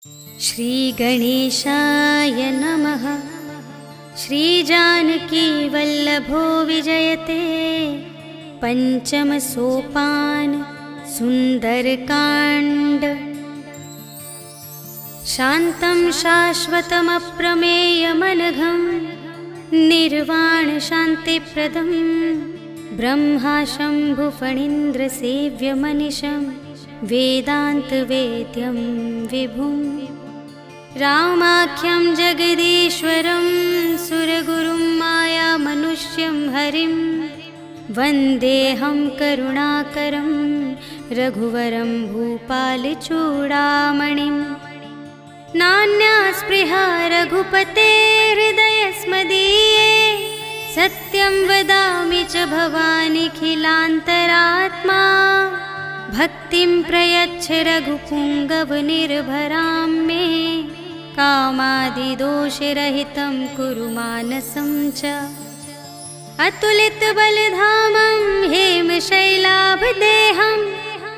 श्री गणेशाय नमः। श्री जानकी वल्लभो विजयते। पंचम सोपान सुंदरकांड। शांतं शाश्वतमप्रमेयमनघं निर्वाण शांतिप्रदं ब्रह्मा शंभु फणीन्द्र सेव्यमनिशं वेदान्तवेद्यं विभुं रामाख्यं जगदीश्वरं सुरगुरुं मायामनुष्यं हरिं वन्देऽहं करुणाकरं रघुवरं भूपालचूडामणिं। नान्या स्पृहा रघुपते हृदयस्मदीये सत्यं वदामि च भवानिखिलान्तरात्मा। भक्तिं प्रयच्छ रघुपुङ्गवनिर्भरां मे कामादिदोषरहितं कुरु मानसं च। अतुलितबलधामं हेमशैलाभदेहं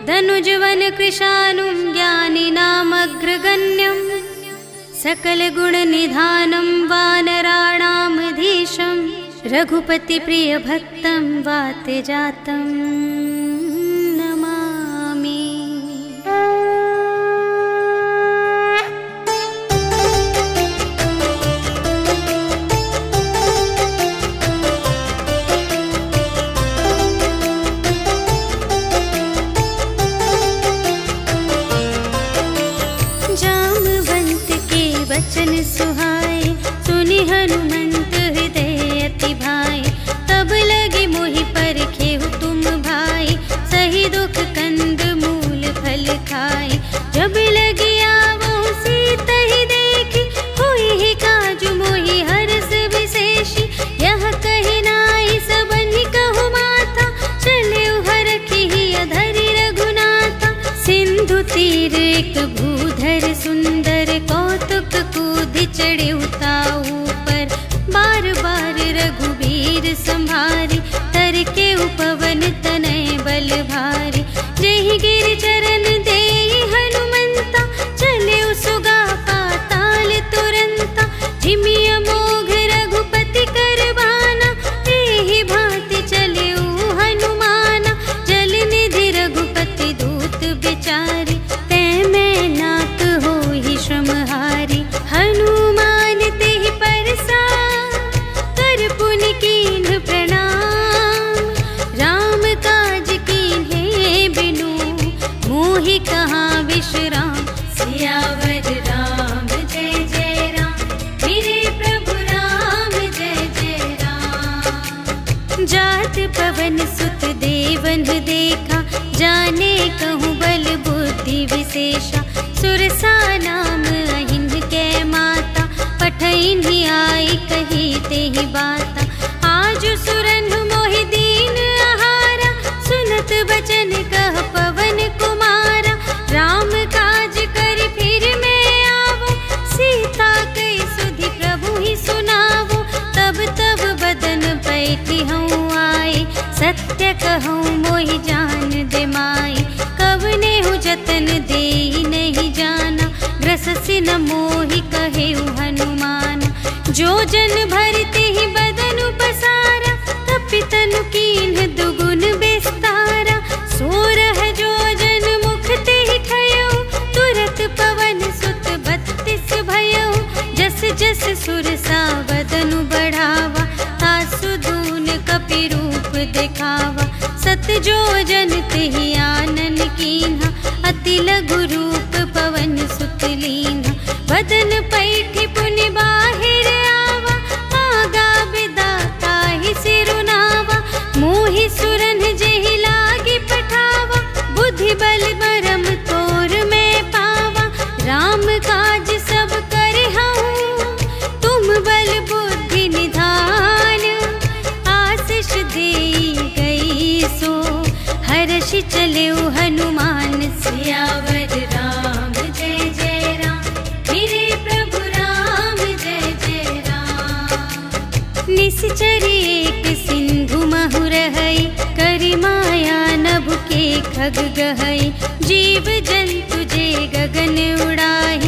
धनुजवनकृशानुं ज्ञानिनामग्रगण्यं सकलगुणनिधानं वानराणामधीशं रघुपतिप्रियभक्तं वातजातं नमामि। जामवंत के वचन सुहाए सुनि हनुमंत हृदय अति भाए। तब लगे मोहि परखेहु तुम भाई सही दुख कंद मूल फल खाए। जब लगी आवो सीता ही देखी होई ही काजु मोहि हरस विशेषी। यह कही नाई सबनि कहु माथा चले हरखी ही अधरि रघुनाथा। सिंधु तीर एक भूधर सुंदर कौतुक कूदि चढ़े उताऊ पर। बार बार रघुबीर संभारी तर के उपवन तनय बल भारी। जेहि गिर चरण देहि हनुमंता चले सुगा पाताल तुरंता। झिमिय मोघ रघुपति करबाना एहि भांति चले हनुमाना। जल निधि रघुपति दूत बिचारी तै मैं नाथ होहि श्रमहारी। हनुमान तेहि परसा कर पुनि कीन्ह प्रणाम। राम काज कीन्हे बिनु मोहि कहाँ विश्राम। सियावर राम जय जय राम मेरे प्रभु राम जय जय राम। जात पवन सुत देवन देखा जाने कहूँ बल बुद्धि विशेषा। सुरसा नाम अहिंद के माता पठइन्हि आई कही तेहि बाता। आज सुरन मोहि दीन आहारा सुनत बचन कह पवन कुमारा। राम काज कर फिर मैं आवो सीता कई सुधि प्रभु ही सुनावो। तब तब बदन बैठी हूँ आए सत्य कहूँ मोहि जान दे माई। कवने हूँ जतन देहि नहीं जाना ग्रससि न मोहि कहेउ हनुमान। जो जन भरते ही बदन पसारा तपि तनु कीन्ह दुगुन विस्तारा। सोरह जो जन मुख तेहि ठयउ तुरत पवन सुत 32 भयउ। जस जस सुरसा बदनु बढ़ावा तासु दून कपि रूप दिखावा। सत जो जन तेहि आनन कीन्हा अति लघु रूप पवन सुत लीन्हा। बदन पैठि पुनि बाहिर आवा आगा बिदाता ही सिरुनावा। मोहि सुरन जेहि लागी पठावा बुद्धि बल बरम तोर में पावा। राम काज सब करहु तुम बल बुद्धि निधान। आशीष देई गई सो हर्षि चलेउ हनुमान। सियावर राम जय जय राम मेरे प्रभु राम जय जय राम। निश्चर एक सिंधु महु रहई करि माया नभ के खग गहई। जीव जंतु जे गगन उड़ाई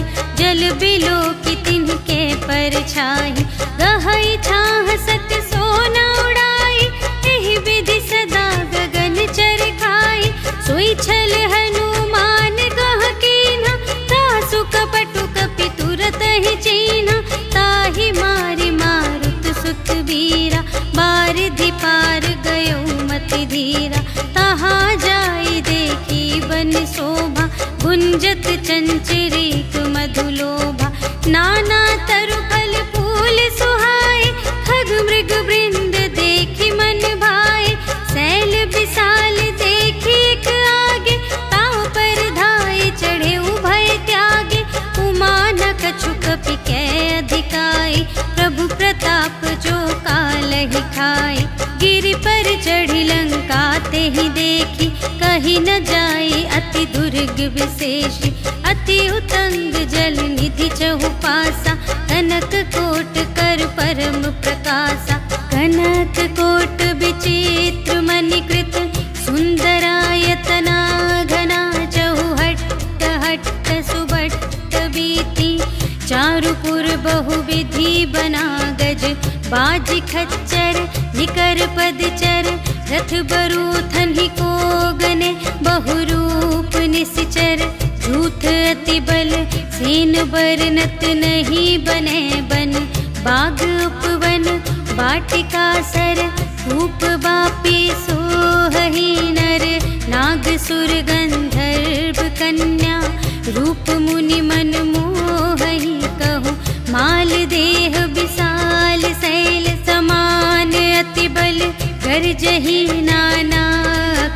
छाही, गहई छाह सत सोना उड़ाई, एहि विधि सदा गगन चर खाई। सोई छल हनुमान गह कीन्हा, तासु कपटु कपि तुरत ही चीन्हा। ताहि मारि मारुत सुत वीरा, बारिधि पार गयो मति धीरा। तहाँ जाई देखी बन शोभा, गुंजत चंचरीक मधुलोभा। नाना तरु फल फूल सुहाए, खग मृग वृंद देखी मन भाए। सैल विशाल देखी एक आगे, ताव पर धाये चढ़े उभय त्यागे। उमा न कछु कपि कै अधिकाई, प्रभु प्रताप जो कालहि खाए। गिरि पर चढ़ी लंका तेहि देखी, कही न जाई अति दुर्ग विशेषी। अति उतंग जल निधि चहु पासा, कनक कोट कर परम प्रकाशा। कनक कोट विचित्र मणिकृत, सुंदरायतना घना। चहु हट्ट हट्ट सुबट्ट बीती, चारुपुर बहुविधि बना गज। बाज खच्चर निकर पदचर, रथ बरूथन ही को गने। बहुरूप निश्चर झूठ अति बल, सेन बरनत नहीं बने बन। बाग उपवन वाटिका सर, रूप बापी सोहहि नर। नाग सुर गंधर्व कन्या, रूप मुनि मन मोहहि कहूँ। माल देह विशाल शैल समान, अति बल गरजहि नाना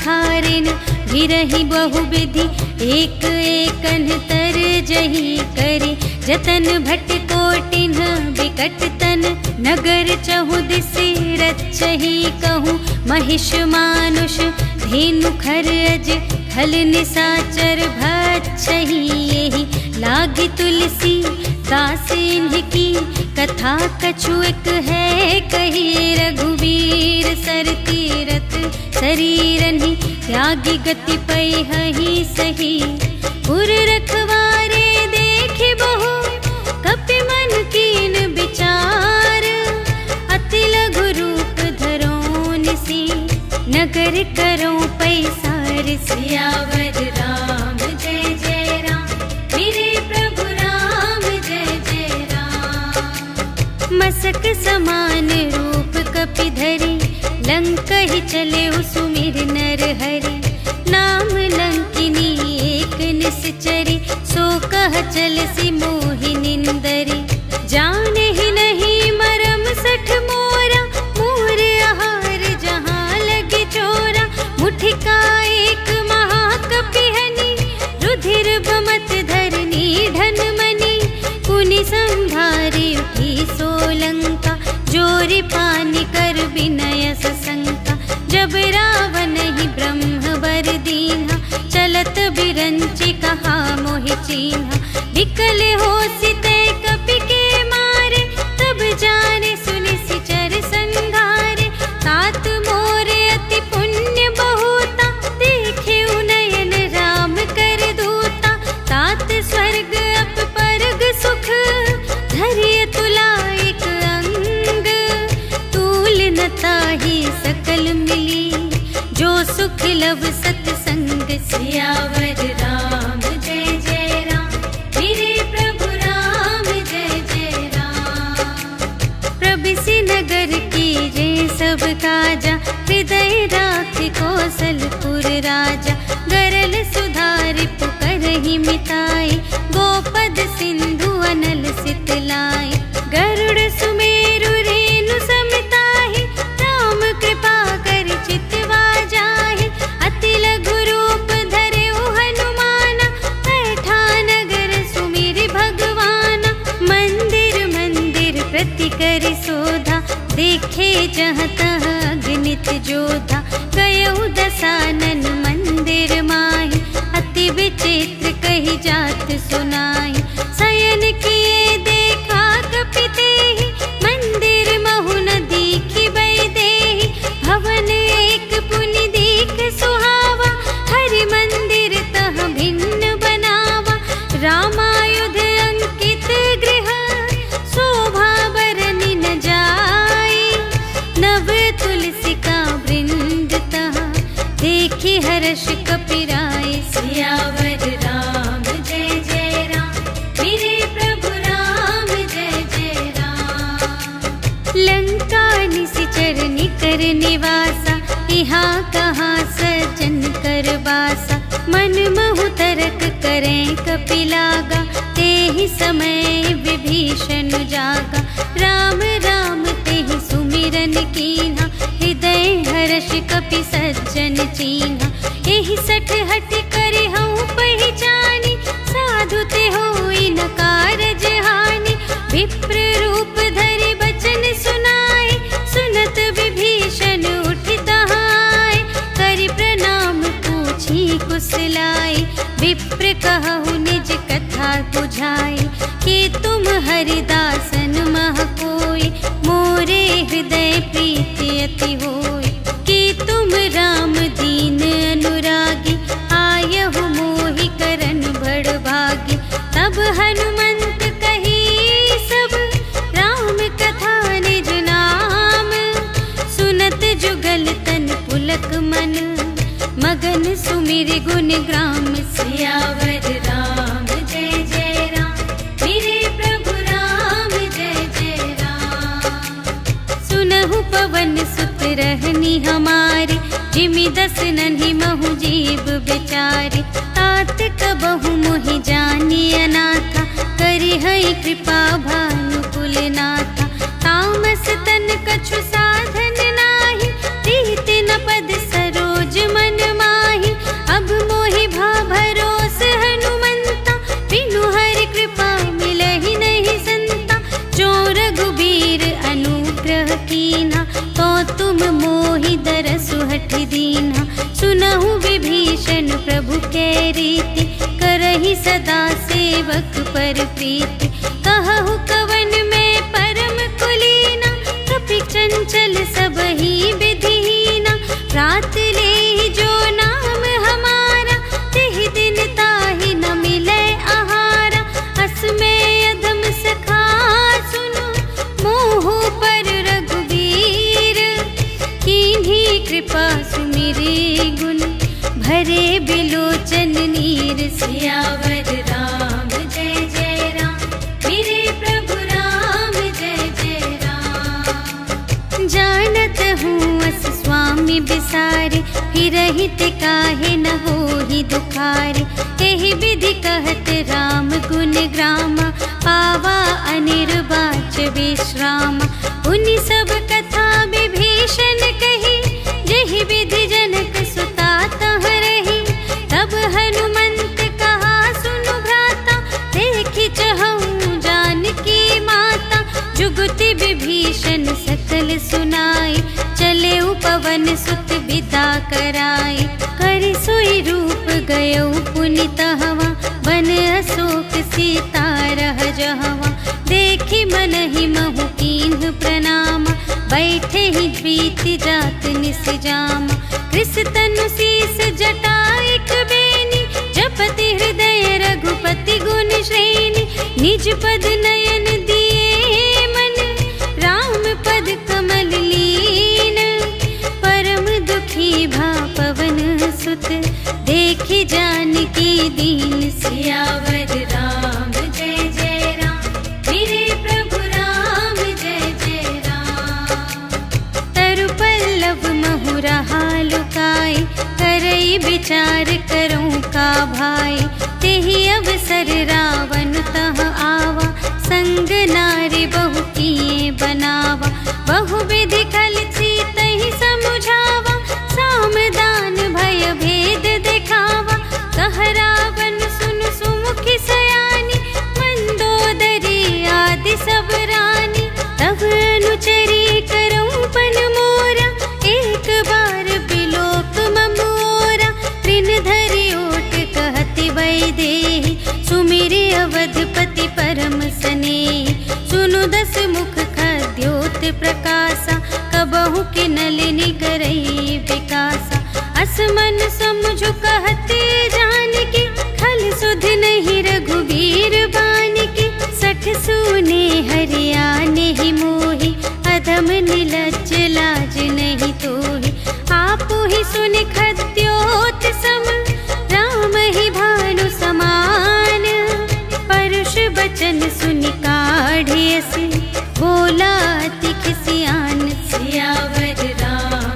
खारिन। गिरहि बहुविधि एक एकन तरजहि करि। जतन भट कोटिन विकट तन, नगर चहु दिसि रचहि कहूँ। महिष मानुष धेनु खर अज, खल निसाचर भक्षहि एहि। लागी तुलसी दास इनकी, कथा कछु एक है कही। रघुवीर सर तीरथ शरीरहि, त्यागी गति पैहि सही। पुर रखवारे देखि बहु, कपि मन कीन विचार। अति लघु रूप धरो निसी, नगर करो पैसार। सियावर राम जय जय राम, मेरे प्रभु राम जय जय राम। मसक समान रूप कपि धरि, लंकहि चले सुमिर नर हरि। नाम लंकिनी एक निश्चरी, सो कह चलसि मोहि निंदरी। जाने ही नहीं मरम सठ मोरा, मोर आहार जहाँ लगे चोरा। मुठिका एक महाकपिहनि, रुधिर बमत धरनी ढन मनी। पुनि संभारी उठी सोलंका, जोरि पानि कर विनय सशंका। जब रावण ही ब्रह्म बर दीन्हा, चलत बिरंचि कहा मोहि चीन्हा। विकल होसि तै कपि के मारे, तब जाने सुनि सिचर संघारे। तात मोरे अति पुण्य बहुता, देखे नयन राम कर दूता। तात स्वर्ग अप परग सुख, धरिय तुला एक अंग। तूल न ताहि सकल मिली, जो सुख लव सतसंग। सियावर राम जय जय राम, मेरे प्रभु राम जय जय राम। प्रबिसि नगर कीजे सब काजा, हृदय राखि कौशलपुर राजा। गरल सुधारि पुकारहि मिताई, गोपद सिंधु अनल सितलाई। गरुड़ सुमेरु रेणु समिताहि, राम कृपा करि चितवा जाहि। अति लघु रूप धरे हनुमाना, बैठा नगर सुमिरि भगवाना। मंदिर मंदिर प्रति करि शोधा, देखे जहाँ तहाँ अगणित जोधा। गयउ दसानन मंदिर माहि, अति विचित्र कही जात सुनाई। शयन किए देखा कपि तेहि, मंदिर महु न दीखि वैदेही। भवन एक पुनि दीख सुहावा, हरि मंदिर तह भिन्न बनावा। रामायुध अंकित गृह, शोभा निवासा, यहाँ कहाँ सज्जन कर बासा। मन महु तरक करें कपिलागा, ते ही समय विभीषण जागा। राम राम ते ही सुमिरन कीन्हा, हृदय हर्ष कपि सज्जन चीन्हा। एहि सठ हट करे हूँ पहचानी, साधु ते होई न कारज हानि। विप्र रूप धरि बचन सुनाए, सुनत विभीषण उठि तहाय। करि प्रणाम पूछी कुशलाए, विप्र कहु निज कथा बुझाए। कि तुम हरिदासन मह कोई, मोरे हृदय प्रीति अति होय। कि तुम राम दीन अनुरागी, आयहु मोहि करन बड़ भागी। तब हनुमंत कही सब, राम कथा निज नाम। सुनत जुगल तन पुलक मन, मगन सुमिर गुण ग्राम। सियावर राम जय जय राम, मेरे प्रभु राम जय जय राम। सुनहु पवन सुत रहनी हमारे, जिमि दस नन्हि महु जीव बिचारे। तात कबहु मोहि जानी अनाथा, करि हई कृपा भानुकुल नाथा। तामस तन कछु साधन नाही, प्रीति न पद सरोज मन माही। अब मोहि भा भरोस हनुमंता, बिनु हरि कृपा मिलहि नहीं संता। जो रघुबीर अनुग्रह कीन्हा, तो तुम मोहि दरसु हठ दीन्हा। सुनहु विभीषण प्रभु के रीति, करहि सदा सेवक पर प्रीति। कहु कवन में परम कुलीना, कपि चंचल सबहि विधिहीना। रात लेहि जो नाम हमारा, तेहि दिन ताहि न मिले आहारा। अस में अधम सखा सुनो, मोहु पर रघुबीर। कीन्ही कृपा सुमिरि गुण, भरे बिलोचन नीर। सियावर राम जय जय राम, मेरे प्रभु राम जय जय राम। जानत हूँ अस स्वामी बिसारे, फिरहित काहे न होहि दुखारे। एहि विधि कहत राम गुण ग्रामा, पावा अनिर्वाच विश्राम। उनि सब कथा विभीषण कही, जेहि विधि जनक सुता तह रही। तब हनुमंत कहा सुनु भ्राता, देखि चहऊँ जानकी माता। जुगति विभीषण सकल सुनाई, चले पवन सुत विदा कराई। कर सोई रूप गयो पुनि तहवा, बन अशोक सीता रह जहवा। देखि मन ही महु कीन्ह प्रणाम, बैठे ही बीति जात निस जाम। कृस तनु शीस जटाइक बेनी, जपति हृदय रघुपति गुण श्रेणी। निज पद नयन दिए मन, राम पद कमल लीन। परम दुखी भा पवन सुत, देखि जानकी दीन। सियावर राम जय जय राम, मेरे प्रभु राम जय जय राम। तरु पल्लव महु रहा लुकाई, करई विचार करूँ का भाई। तेहि अवसर रावण तह आवा, संग नारी बहु किए बनावा। बहु विधि खल सीतहि समुझावा, साम दान भय भेद दिखावा। कह रावण सुनु सुमुखी सयानी, मंदोदरी आदि सब रानी। तब अनुचरी करऊँ पन मोरा, एक बार बिलोक ममोरा। त्रिन धरि ओट कहति वैदेही, सुमिरि अवधपति परम स्नेही। सुनु दस मुख खद्योत प्रकाशा, कबहु किनलिनि करई विकासा। असमन समझु कहते जानकी, खल सुध नहीं रघुबीर बानिकी। सठ सूने हरियाने ही मोहि, अधम निलज्ज लाज नहीं तोहि। आपु ही सुनि खद्योत सम, राम ही भानु समान। परुष बचन सुनि काढ़ियसि, बोला अति खिसियान। सियावर राम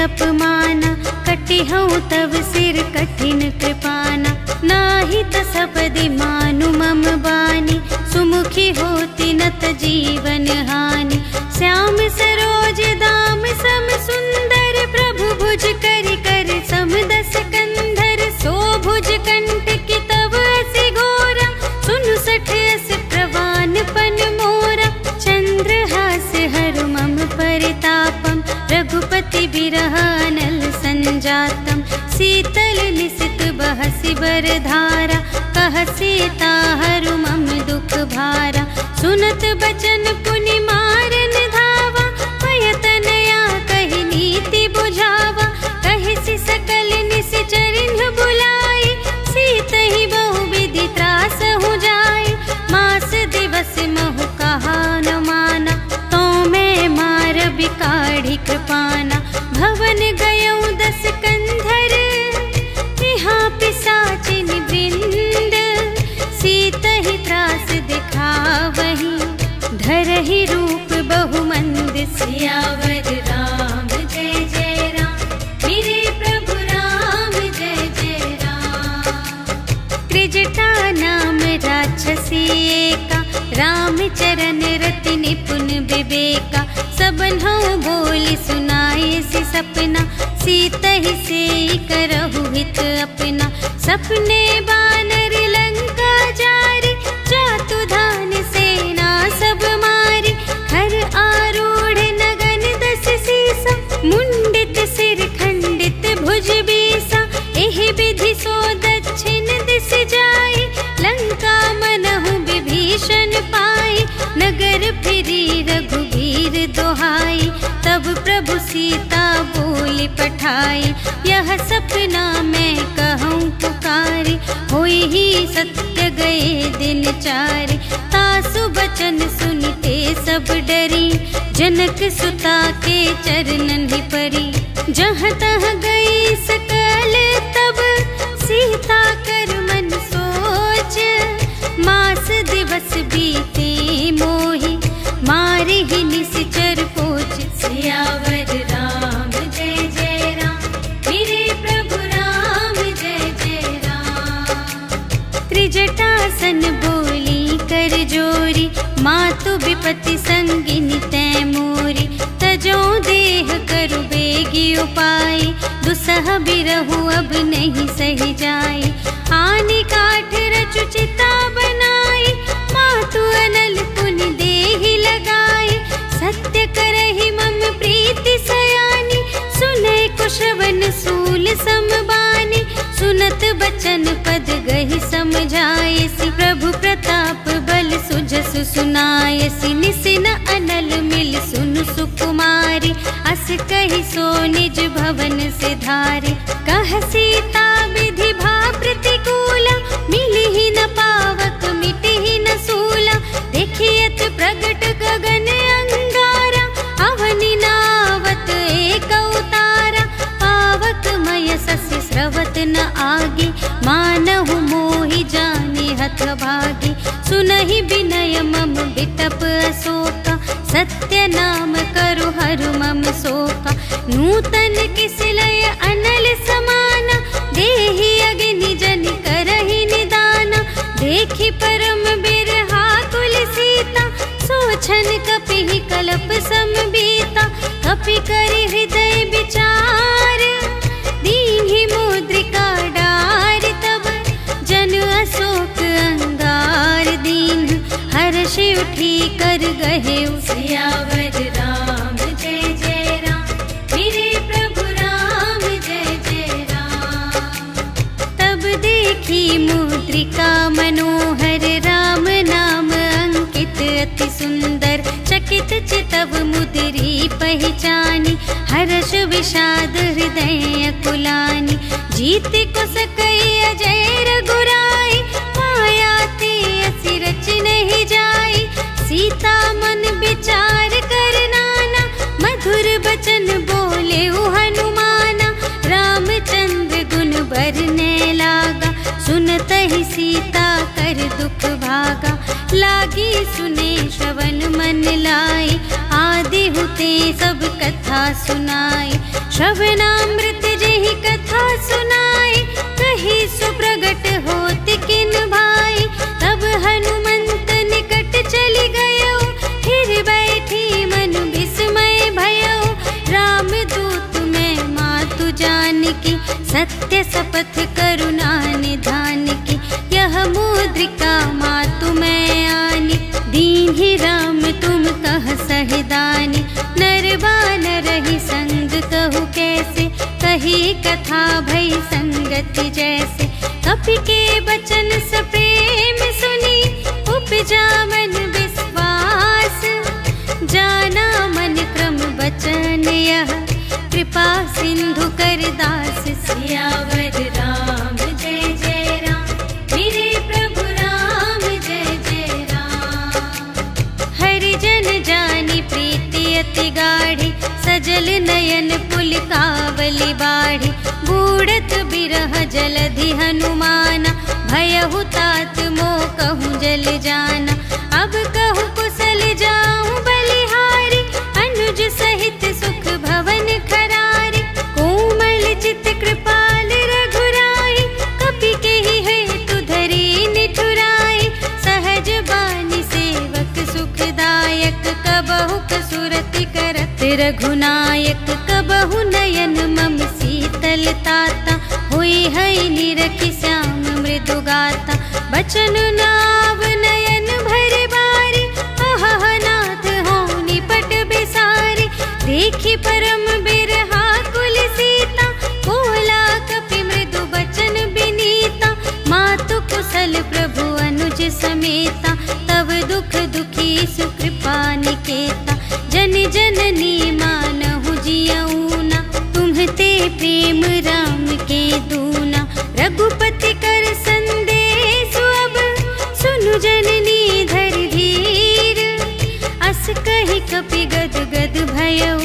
अपमाना, कटिहउँ तव सिर कठिन कृपाना। नाही त सपदि मानु मम बानी, सुमुखी होती न त जीवन हानि। श्याम सरोज दाम सम सुंदर, प्रभु भुज कर कर सम दस कंधर। सो भुज कंठ की तव असि घोरा, सुनु सठ अस प्रवान पन मोरा। चंद्रहास हरु मम परितापम, रघुपति बिरह अनल संजातम। शीतल निसित बहसि बरधारा, कह सीता हरु मम दुख भारा। सुनत बचन पुनि मारन धावा, पयतनया कहि नीति बुझावा। कहिसि सकल निश्चरिन बुलाई, सीतहि बहु विधि त्रासहु जाई। मास दिवस महु कहा न माना, तो मैं मार बिकाढ़ी कृपाना। भवन गयउँ दस कंधर, यहाँ पिशाचिन वृंद। सीतहि त्रास दिखावही, धरहि रूप बहुमंद। सियावर राम जय जय राम, मेरे प्रभु राम जय जय राम। त्रिजटा नाम राक्षसी एका, रामचरण रति निपुण विवेका। सबन्हु बोली सुनाए सि सपना, सीतहि सेई करहु हित अपना। सपने बानर लंका जारी, जातु धान सेना सब मारी। खर आरूढ़ नगन दस सीसा, मुंडित सिर खंडित भुज बीसा। एहि विधि सो दक्षिण दिस जाई, लंका मनहु विभीषण पाई। नगर फिरी रघुबीर दोहाई, तब प्रभु सीता बोली पठाई। यह सपना मैं कहूँ पुकारी, होई ही सत्य गए दिन चारि। तासु बचन सुनते सब डरी, जनक सुता के चरणन ही परी। जहाँ तहाँ गई सकल तब, सीता कर मन सोच। मास दिवस बीते मोहि, मारि ही निश्चर पोच। सियावर राम जय जय राम, मेरे प्रभु राम जय जय राम। त्रिजटासन बोली कर जोरी, मातु विपति संगिनी तै मोरी। तजो देह करु बेगी उपाय, दुसह बिरहु अब नहीं सही जाई। आनि काठ रचु चिता बनाई, मातु अनल पुनि देहि लगाई। सत्य करहि मम प्रीति सयानी, सुनै कुशवन सूल समबानी। सुनत बचन पद गहि समझायसि, प्रभु प्रताप बल सुजसु सुनायसि। निसिन अनल मिल सुनु सुकुमारी, अस कहि सो निज भवन से धारे। कह सीता विधि भा प्रतिकूला, मिलिहि न पावक मिटिहि न सूला। देखियत प्रगट गगन अंगारा, अवनि नावत एक उतारा। पावक मय सस्य स्रवत न आगे, मानहु मोहि जाने हथ भागी। सुनहि विनय मम बिटप अशोका, सत्य नाम करु हरु मम शोका। नूतन किसलय अनल समाना, देहि अग्नि जन करहि निदाना। देखि परम बिरहा कुल सीता, सोछन कपिहि कलप समबीता। कपि करि हृदय विचार, दीन्हि मुद्रिका डार। तब जन अशोक अंगार दीन, हर्षि उठी कर गहे। सियावर राम जय जय राम, मेरे प्रभु राम जय जय राम। तब देखी मुद्रिका मनोहर, राम नाम अंकित अति सुंदर। चकित चितव मुद्री पहचानी, हर्ष विषाद हृदय कुलानी। जीत को सकई अजय रघुराई, माया ते असि रच नहीं जाई। सीता मन विचार कर नाना, मधुर बचन बोले हनुमाना। रामचंद्र गुण बरने लागा, सुनत ही सीता कर दुख भागा। लागी सुने श्रवण मन लाई, आदि हुते सब कथा सुनाई। श्रवणामृत जेहि कथा सुनाई, कही सुप्रगट होत किन भाई। तब हनुमंत निकट चली गयो, फिर बैठी मन विस्मय भयो। राम दूत मैं मातु जानकी, सत्य शपथ करुणा निधान की। यह मुद्रिका मातु मैं आनी, दीन्हि राम तुम कह सहदानी। नर बानर ही संग कहु कैसे, कही कथा भई संगति जैसे। कपि के बचन सप्रेम सुनी, उपजा मन विश्वास। जाना मन क्रम बचन यह, कृपा सिंधु कर दास। सियावर राम जय जय राम, मेरे प्रभु राम जय जय राम। हरि जन जानी प्रीति अति गाढ़ी, सजल नयन पुलकावली बाढ़ी। बूढ़त बिरह जलधि हनुमाना, भयहु तात मोह कहूँ जल जाना। अब कहूँ कुशल जाऊँ बलिहारी, अनुज सहित सुख भवन खरारी। कोमल चित कृपाल रघुराई, कपि केहि हेतु धरी निठुराई। सहज बानी सेवक सुखदायक, कबहु कसुरति करत रघुनायक। कबहु नयन मम शीतल ताता, हुई है निरखि श्याम मृदु गाता। बचन नाव नयन भरे बारी, अहह नाथ हो निपट बिसारी। देखी परम बिरहा कुल सीता, बोला कपि मृदु बचन बिनीता। मातु कुशल प्रभु अनुज समेता, तव दुख दुखी सुकृपा निकेता। जन जननी मानहु जियऊना, तुम्हते प्रेम राम के दूना। रघुपति कर संदेश अब, सुनु जननी धर धीर। अस कहि कपि गद गद भयऊ,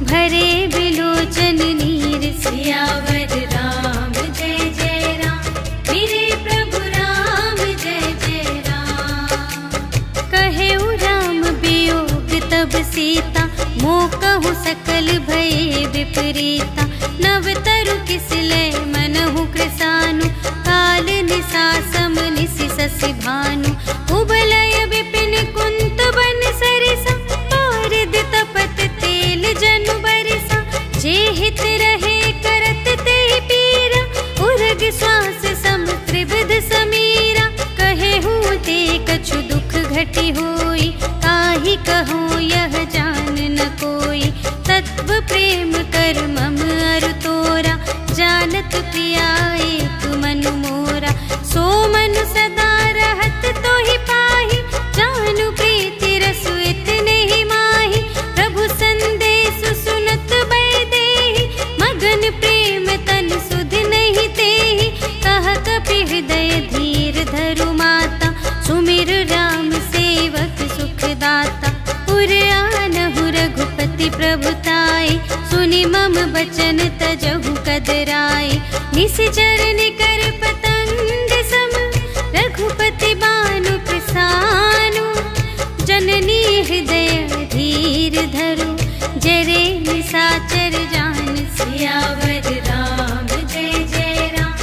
भरे बिलोचन नीर। सियावर राम जय जय राम, मेरे प्रभु राम जय जय राम। कहेउ राम वियोग तब सीता, मोकहु सकल भये विपरीता। नव तरु किसले मनहु कृसानु, काल निसा सम निसि शशि भानु। उबलय विपिन कुंत बन सरिसा, पारिद तपत तेल जनु बरिसा। जे हित रहे करत ते पीरा, उर्ग श्वास सम त्रिविध समीरा। कहेहु ते कछु दुख घटी होई, काहि कहूँ यह जान न कोई। तत्व प्रेम कर मम अरु तोरा, जानत प्रिया एक मनु मोरा। सो मनु सदा रहत तोहि पाहि, जानु प्रीति रसु इतने ही माहि। प्रभु संदेश सुनत बैदेहि, मगन प्रेम तन सुध नहीं तेहि। कह कपि हृदय धीर धरु माता, सुमिर राम सेवक सुखदाता। उर आनहु रघुपति प्रभुताई, सुनि मम बचन तजहु कदराई। निश्चर निकर पतंग सम, रघुपति बानु प्रसानु। जननी हृदय धीर धरु, जरे निसाचर जान। सियावर राम जय जय राम,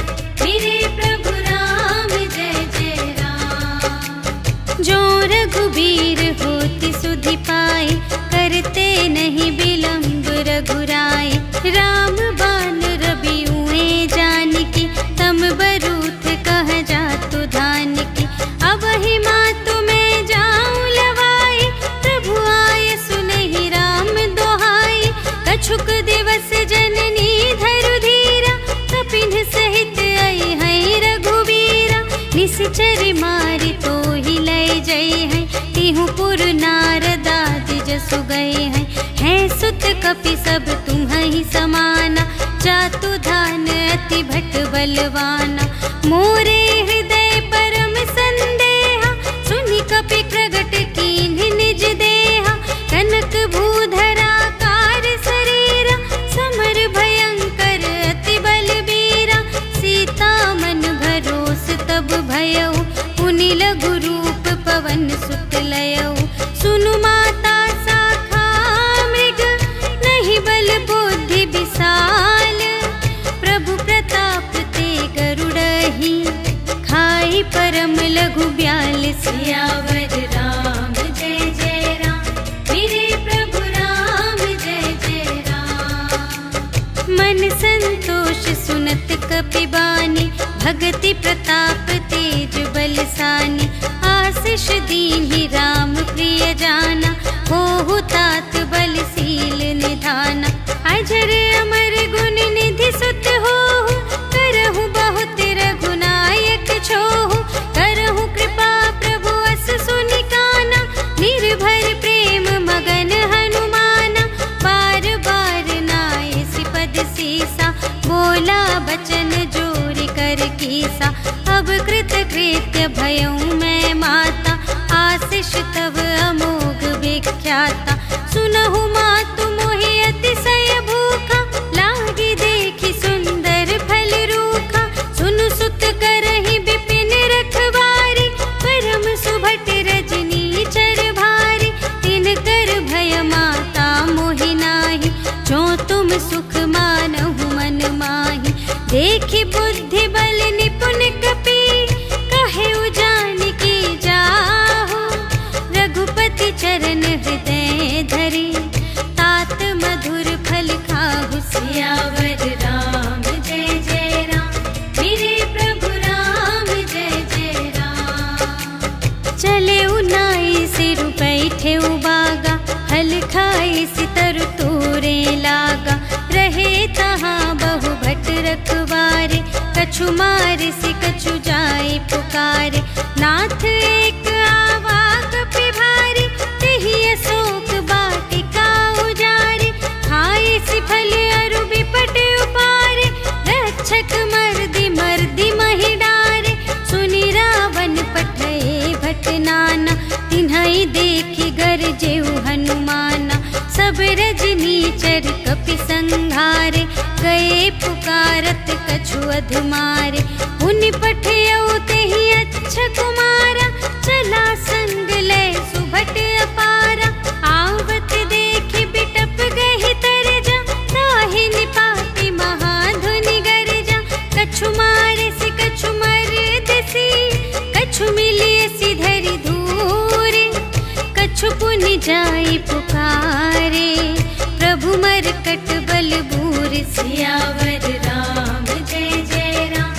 मेरे प्रभु राम जय जय राम। जो रघुबीर होति सुधि पाई, करते नहीं विलंब रघुराई। राम बान रबिउए जानकी, तम बरूथ कह जातु धानकी। अब ही मातु मैं जाऊं लवाई, प्रभु आय सुनहि राम दोहाई। कछुक दिवस जननी धरु धीरा, कपिन सहित आई है रघुबीरा। निश्चर मारि तोहि लय जय है, तिहु पुर नारदादि जसु गए हैं। है सुत कपि सब तुम्हि समाना, जातु धान अति भट बलवाना। मोरे हृदय परम संदेहा, सुनि कपि प्रगट कीन्हि निज देहा। कनक भूधरा कार शरीरा, समर भयंकर अति बलबीरा। सीता मन भरोस तब भयऊ, पुनि लघु रूप पवन सुत लयऊ। सुनु सियावर राम जय जय राम, मेरे प्रभु राम जय जय राम। मन संतोष सुनत कपिबानी, भगति प्रताप तेज बलसानी। आशीष दीन्हि राम प्रिय जाना, होहु तात बलशील निधाना। अजर अमर गुण निधि सुत होहु, करहु बहुत रघुनायक छोहु। करहु कृपा प्रभु अस सुनि काना, निर्भर प्रेम मगन हनुमाना। बार बार नाय सिपद सीसा, बोला बचन जोरि कर कीसा। अब कृत कृत्य भयउ मैं माता, आशीष तव अमोघ विख्याता। सुनहु मातु मोहि अतिशय भूखा, लागी देखि सुंदर फल रूखा। सुनु सुत करहि विपिन रखवारी, परम सुभट रजनी चर भारी। तिनकर भय माता मोहि नाही, जो तुम सुख मानहु मन माही। देखि बुद्धि बल निपुण कपि, कहे जानकी जाहु। रघुपति चरण हृदय धरि, तात मधुर फल खाहु। सियावर राम जय जय राम, मेरे प्रभु राम जय जय राम। चले उनाई सिरु बैठे उबागा, हल खाए सितर तोरे लागा। रहे तहाँ बहु भट रखवारे, कछु मारे से कछु जाए पुकारे। नाथ एक आवा कपि भारी, तेहि अशोक वाटिका उजारी। खाए सि फल अरु बिपट उपारे, रक्षक मर्दि मर्दि महि डारे। सुनि रावण पठए भट नाना, तिन्हइ देखि गरजेउ हनुमाना। सब रजनीचर कपि संघारे, गए पुकारत कछु अधमारे। उनि पठयउ तेहि अच्छा कुमारा, चला संग लय सुभट अपारा। आवत देखि बिटप गहि तरजा, ताहि निपाति महाधुनि गरजा। कछु मारे से कछु मरदसी, कछु मिलिए सि धरि धूरे। कछु पुनि जाई पुकारे, प्रभु मरकट बल बूर। सियावर राम जय जय राम,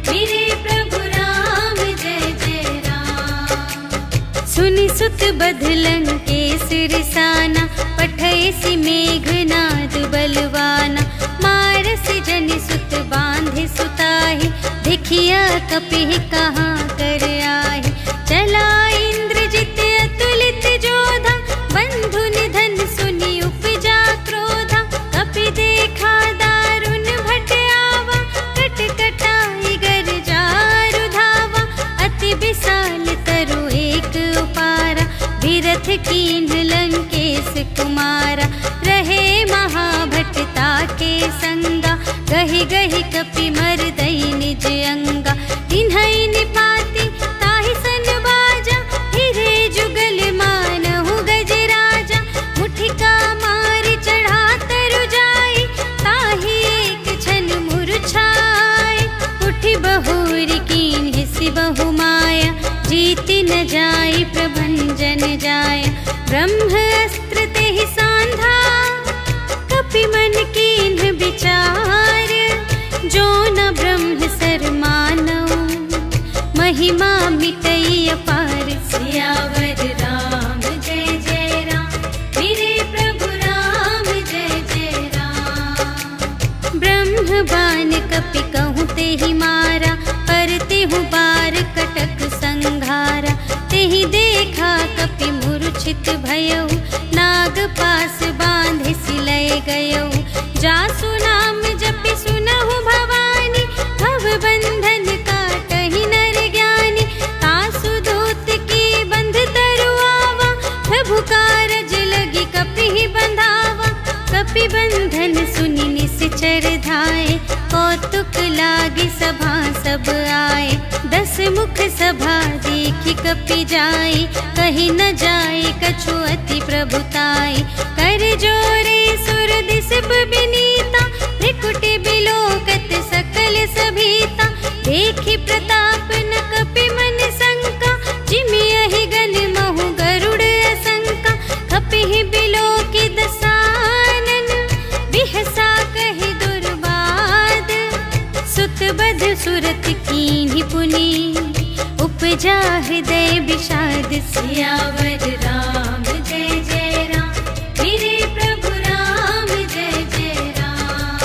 मेरे प्रभु राम जय जय राम। सुनि सुत बधलं के सिरसाना, पठय सि मेघनाद बलवाना। मारसि जनि सुत बांधे सुताहि, देखिया कपिहि कहाँ कर आहि। चला इंद्रजित अतुलित जोधा, बंधु निधन सुनि उपजा क्रोधा। कपि देखा दारुण भट आवा, कट कटाई गर जारु धावा। अति विशाल तरु एक उपारा, विरथ कीन्ह लंकेश कुमारा। रहे महाभटता के संगा, गहि गहि कपि मरदई निज अंगा। तिन्हइ निपाति ताहि सन बाजा, हिरे जुगल मानहु गजराजा। मुठिका मारि चढ़ा तरु जाई, ताहि एक छन मुरझाई। उठि बहुरि कीन्ह सि बहु माया, जीति न जाई प्रभंजन जाया। ब्रह्म अस्त्र तेहि सांधा, कपि मन कीन्ह विचार। जो न ब्रह्म सर मानऊ, महिमा मिटई अपार। सियावर राम जय जय राम, मेरे प्रभु राम जय जय राम। ब्रह्म बान कपि कहूँ तेहि मारा, पर तेहु बार कटक संघारा। तेहि देखा कपि मूर्छित भयउ, नाग पास बांधे सिलय गयउ। जासु नाम जपि सुनहु भवानी, भव बंधन काटहि नर ज्ञानी। तासु दूत की बंध तरु आवा, प्रभु कारज लगी कपि बंधावा। कपि बंधन सुनि निश्चर धाये, कौतुक लागी सभा सब आए। 10 मुख सभा देखि कपि जाई, कहि न जाए कछु अति प्रभुताई। कर जोरे सुर दिसप बिनीता, त्रिकुटि बिलोकत सकल सभीता। देखि प्रताप न कपि मन शंका, जिमिय सद सुरत कीन्ही पुनि, उपजा हृदय विषाद। सियावर राम जय जय राम, मेरे प्रभु राम जय जय राम।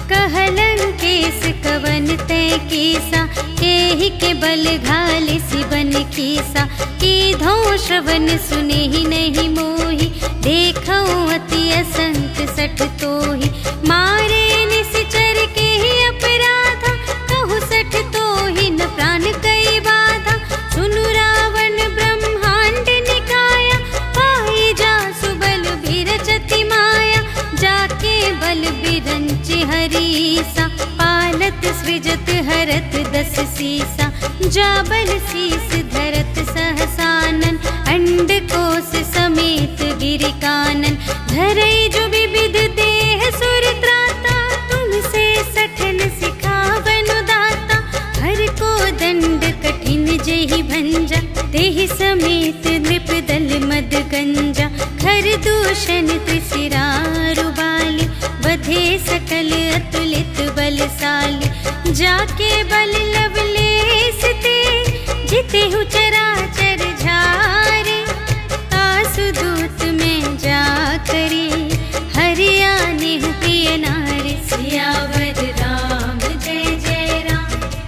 कहलन केस कवन तय कीसा, केहि के बल घाल सिबन कीसा। कीधो श्रवण सुने ही नहीं मोहि, देखो अति असंत सठ तोहि। मारे निश्चर के ही अपराधा, कहु सठ तोहि न प्राण कई बाधा। सुनु रावण ब्रह्मांड निकाया, पाई जासु बल बिरचति माया। जाके बल बिरंच हरीसा, पालत सृजत हरत दस सीसा। जा बल शीस धरत सहसानन, अंड कोश समेत गिरि कानन। धरई जो विविध देह सुर त्राता, तुमसे सठन सिखावन दाता। हर को दंड कठिन जेहि भंजा, तेहि समेत नृप दल मद गंजा। खर दूषण त्रिशिरारु बाली, बधे सकल अतुलित बलशाली। जाके बल लवलेश ते, जितेहु चराचर झारे। आसु दूत में जा करे, हरियाणे प्रिय नारी। सियावर राम जय जय राम,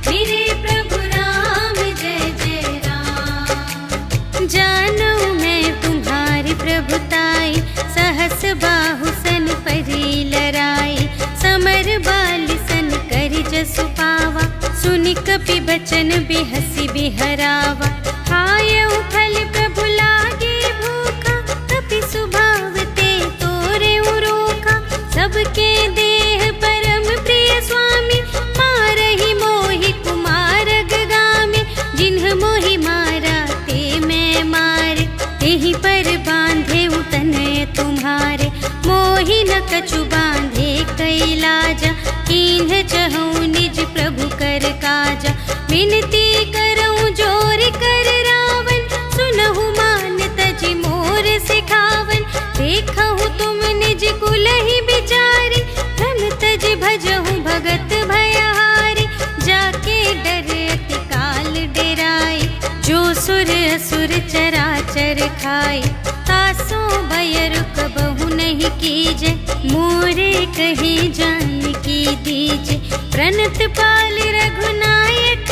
मेरे प्रभु राम जय जय राम। जानो मैं तुम्हारी प्रभुताई, सहस बाहु सन परी लराई। समर बाल सन करि जसु पावा, सुनि कपि बचन बिहसि बिहरावा। खायउ फल प्रभु लागे भूखा, कपि सुभाव ते तोरे रोका। सबके देह परम प्रिय स्वामी, मारहि मोहि कुमार गामी। जिन्ह मोहि मारा ते मैं मारे, तेहि पर बांधे तनय तुम्हारे। मोहि न कछु बांधे कैलाजा, कीन्ह चहु निज प्रभु कर काजा। विनती करऊं जोर कर रावण, सुनहु मान तजि मोर सिखावन। देखहु तुम निज कुल ही बिचारी, धन तजि भजहु भगत भयहारी। जाके डर अति काल डेराई, जो सुर असुर चराचर खाई। तासो भय रुक बहु नहीं कीजे, मोरे कहे जान की दीजे। प्रणत पाल रघुनायक,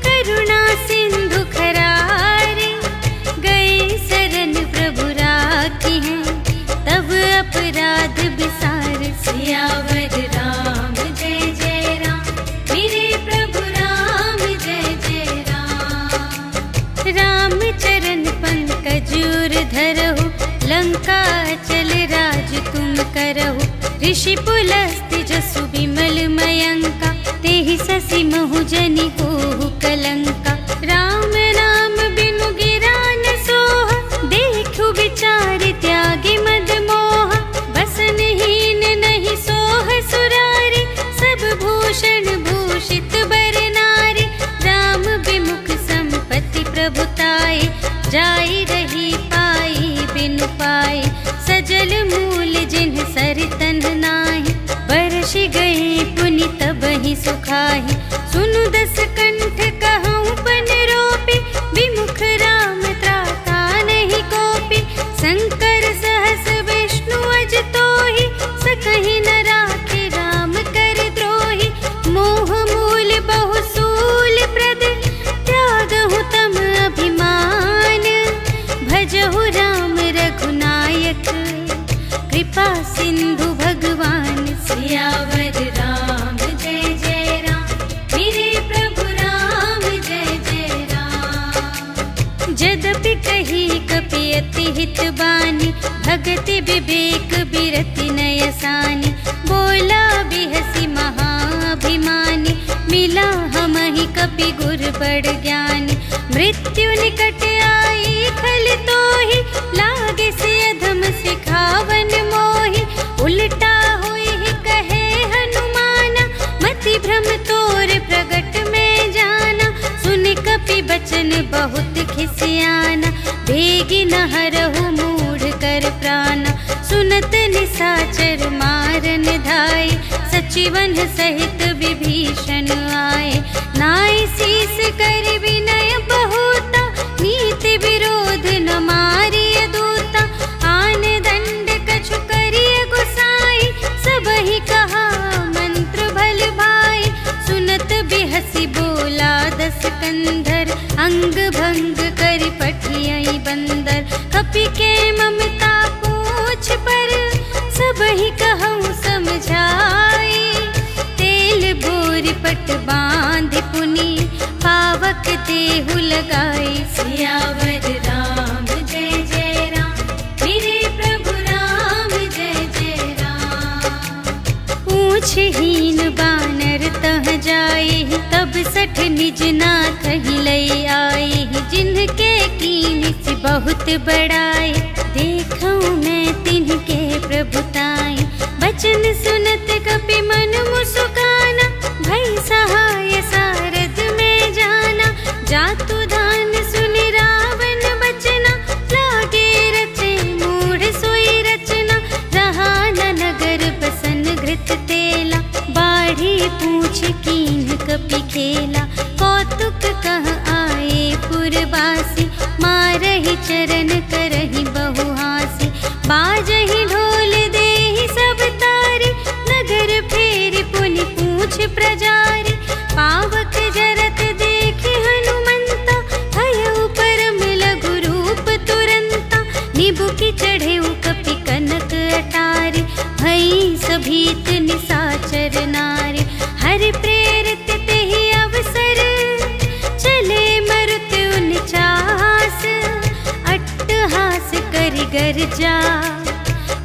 करुणा सिंधु खरारे। गए शरण प्रभु राखी हैं, तब अपराध विसार। सियावर राम जय जय राम, मेरे प्रभु राम जय जय राम। राम चरण पंकज उर धरहु, लंका चल राज तुम करहु। ऋषि पुलस्त्य जसु विमल मयंका, तेहि ससि महु जनि होहु कलंका। राम नाम बिनु गिरा न सोहा, देखु विचार त्यागी मद मोहा। बसनहीन नहीं सोह सुरारी, सब भूषण भूषित बर नारी। राम विमुख संपत्ति प्रभुताई, जाई रही पाई बिनु पाई। सजल मूल जिन्ह सरितन नाही, बरषि गए पुनि तबहि सुखाहि। सुनु दस कंठ कहूँ पन रोपी, विमुख राम त्राता नहीं कोपी। शंकर सहस विष्णु अज तोहि, सकहि न राखे राम कर द्रोही। मोह मूल बहु सूल प्रद, त्यागहु तम अभिमान। भजहु राम रघुनायक, कृपा सिंधु भगवान। सियावर राम जय जय राम, मेरे प्रभु राम जय जय राम। जदपि कही कपि अति हित बानी, भगति विवेक बिरति नयसानी। बोला बिहसी महाभिमानी, मिला हमहि कपि गुर बड़ ज्ञानी। मृत्यु निकट आई खल तोहि, लागे से अधम सिखावन मोहि। उल्टा हुई कहे हनुमाना, मति भ्रम तोर प्रगट में जाना। सुन कपि बचन बहुत खिसियाना, भेगी न हरहु मूढ़ कर प्राणा। सुनत निशाचर मारन धाई, सुचिवन सहित विभीषण आए, नाय शीस कर विनय बहुता, नीति विरोध न मारिय दूता। आन दंड कछु करिय गुसाई, सबहि कहा मंत्र भल भाई। सुनत बिहसी बोला दस कंधर, अंग भंग कर पठियई बंदर। कपि के ममता पूछ पर, सबहि कहूँ समझाई। तेल बोर पट बांध पुनि, पावक देहु लगाई। सियावर राम जय जय राम, मेरे प्रभु राम जय जय राम। पूछहीन बानर तह जाए, तब सठ निज नाथ ही लई आए। जिनके कीन से बहुत बड़ाई, देखूं मैं तिनके प्रभुताई। बचन सुनत कपि मन मुस्काना, भई सहाय सारद में जाना। जातु दान सुनि रावण बचना, लागे रचे मूढ़ सोई रचना। रहा न नगर बसन घृत तेला, बाढ़ी पूछ कीन कपि खेला। कौतुक कह आए पुरवासी, मारहि चरण करहि बहु हासी। बाजहि ढोल देहि सब तारी, नगर फेरि पुनि पूछ प्रजारी। पावक जरत देखि हनुमंता, भयउ परम लघु रूप तुरंता। निबुकि चढ़ेउ कपि कनक अटारी, भई सभीत निसाचर नारी। हरि प्रेरित तेहि अवसर, चले मरुत उनचास। अट्टहास करि गर्जा,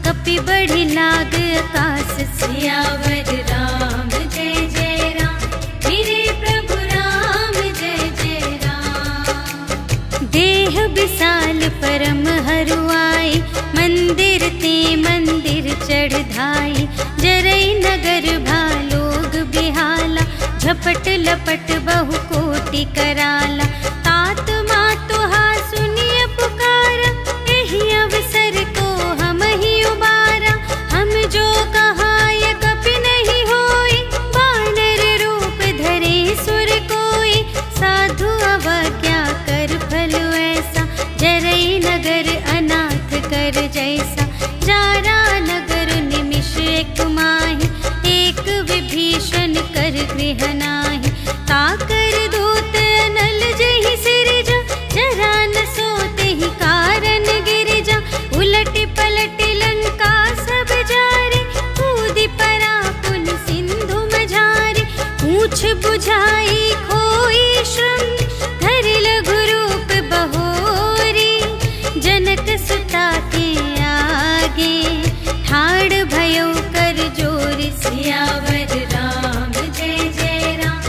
कपि बढ़ि लाग आकाश। सियावर राम जय जय राम, मेरे प्रभु राम जय जय राम। देह विशाल परम हरुआई, मंदिर ते मंदिर चढ़ धाई। जरई नगर भालोग बिहाला, झपट लपट बहु कोटि कराला। तात मातु हा सुनिय पुकारा, एहि अवसर को हम ही उबारा। हम जो कहाय कपि नहीं होई, वानर रूप धरे सुर कोई। साधु अवज्ञा कर फल ऐसा, जरई नगर अनाथ कर जैसा। जारा नगर निमिष एक माहि, एक विभीषण कर गृह नाही। ताकर दूत अनल जहि सिरजा, जरा न सोते ही कारण गिरिजा। उलटि पलटि लंका सब जारे, कूदि परा पुनि सिंधु मझारे। पूछ बुझाई खोई श्रम, धरि लघु रूप बहोरी। जनक सुता के आगे, ठाड़ भयउ कर जोरी। सियावर राम जय जय राम,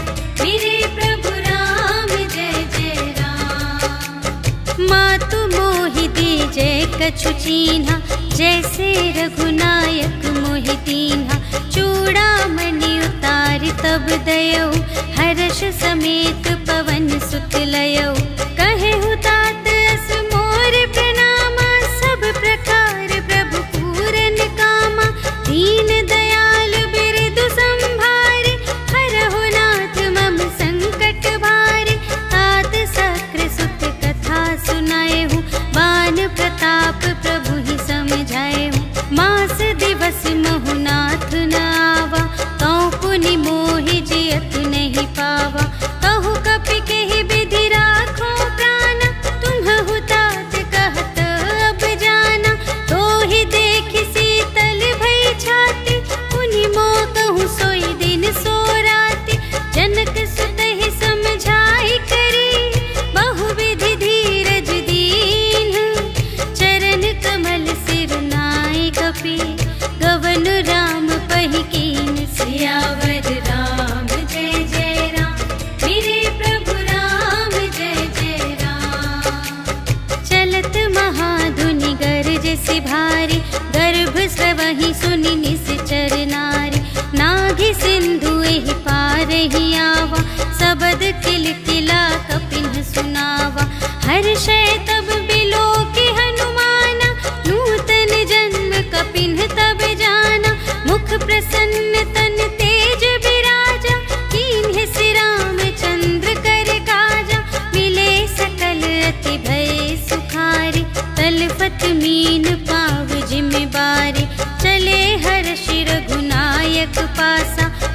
मेरे प्रभु राम जय जय राम। मातु मोहि दीजे कछु चीन्हा, जैसे रघुनायक मोहि दीन्हा। चूड़ामणि उतारि तब दयौ, हर्ष समेत पवन सुत लयौ। कहेहु तात अस मोर प्रणामा, सब प्रकार प्रभु पूरन कामा। दीन दयाल बिरदु संभारे, हरहु नाथ मम संकट भारे। तात सक्र सुत कथा सुनाएहु, बान प्रताप प्रभु ही समझाएहु। मास दिवस महु नाथ न आवा, तौ पुनि मोहि जियत नहीं पावा। कहु कपि केहि विधि राखो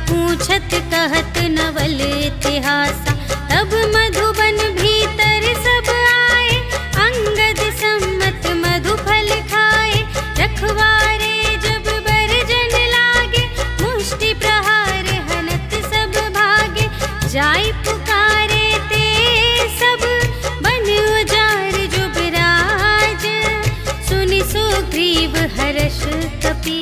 पूछत कहत नवल इतिहासा। तब मधुबन भीतर सब आए, अंगद सम्मत मधुफल खाए। रखवारे जब बरजन लागे, मुष्टि प्रहार हनत सब भागे। जाय पुकारे ते सब बन उजार जुबराज। सुनि सुग्रीव हर्ष कपि,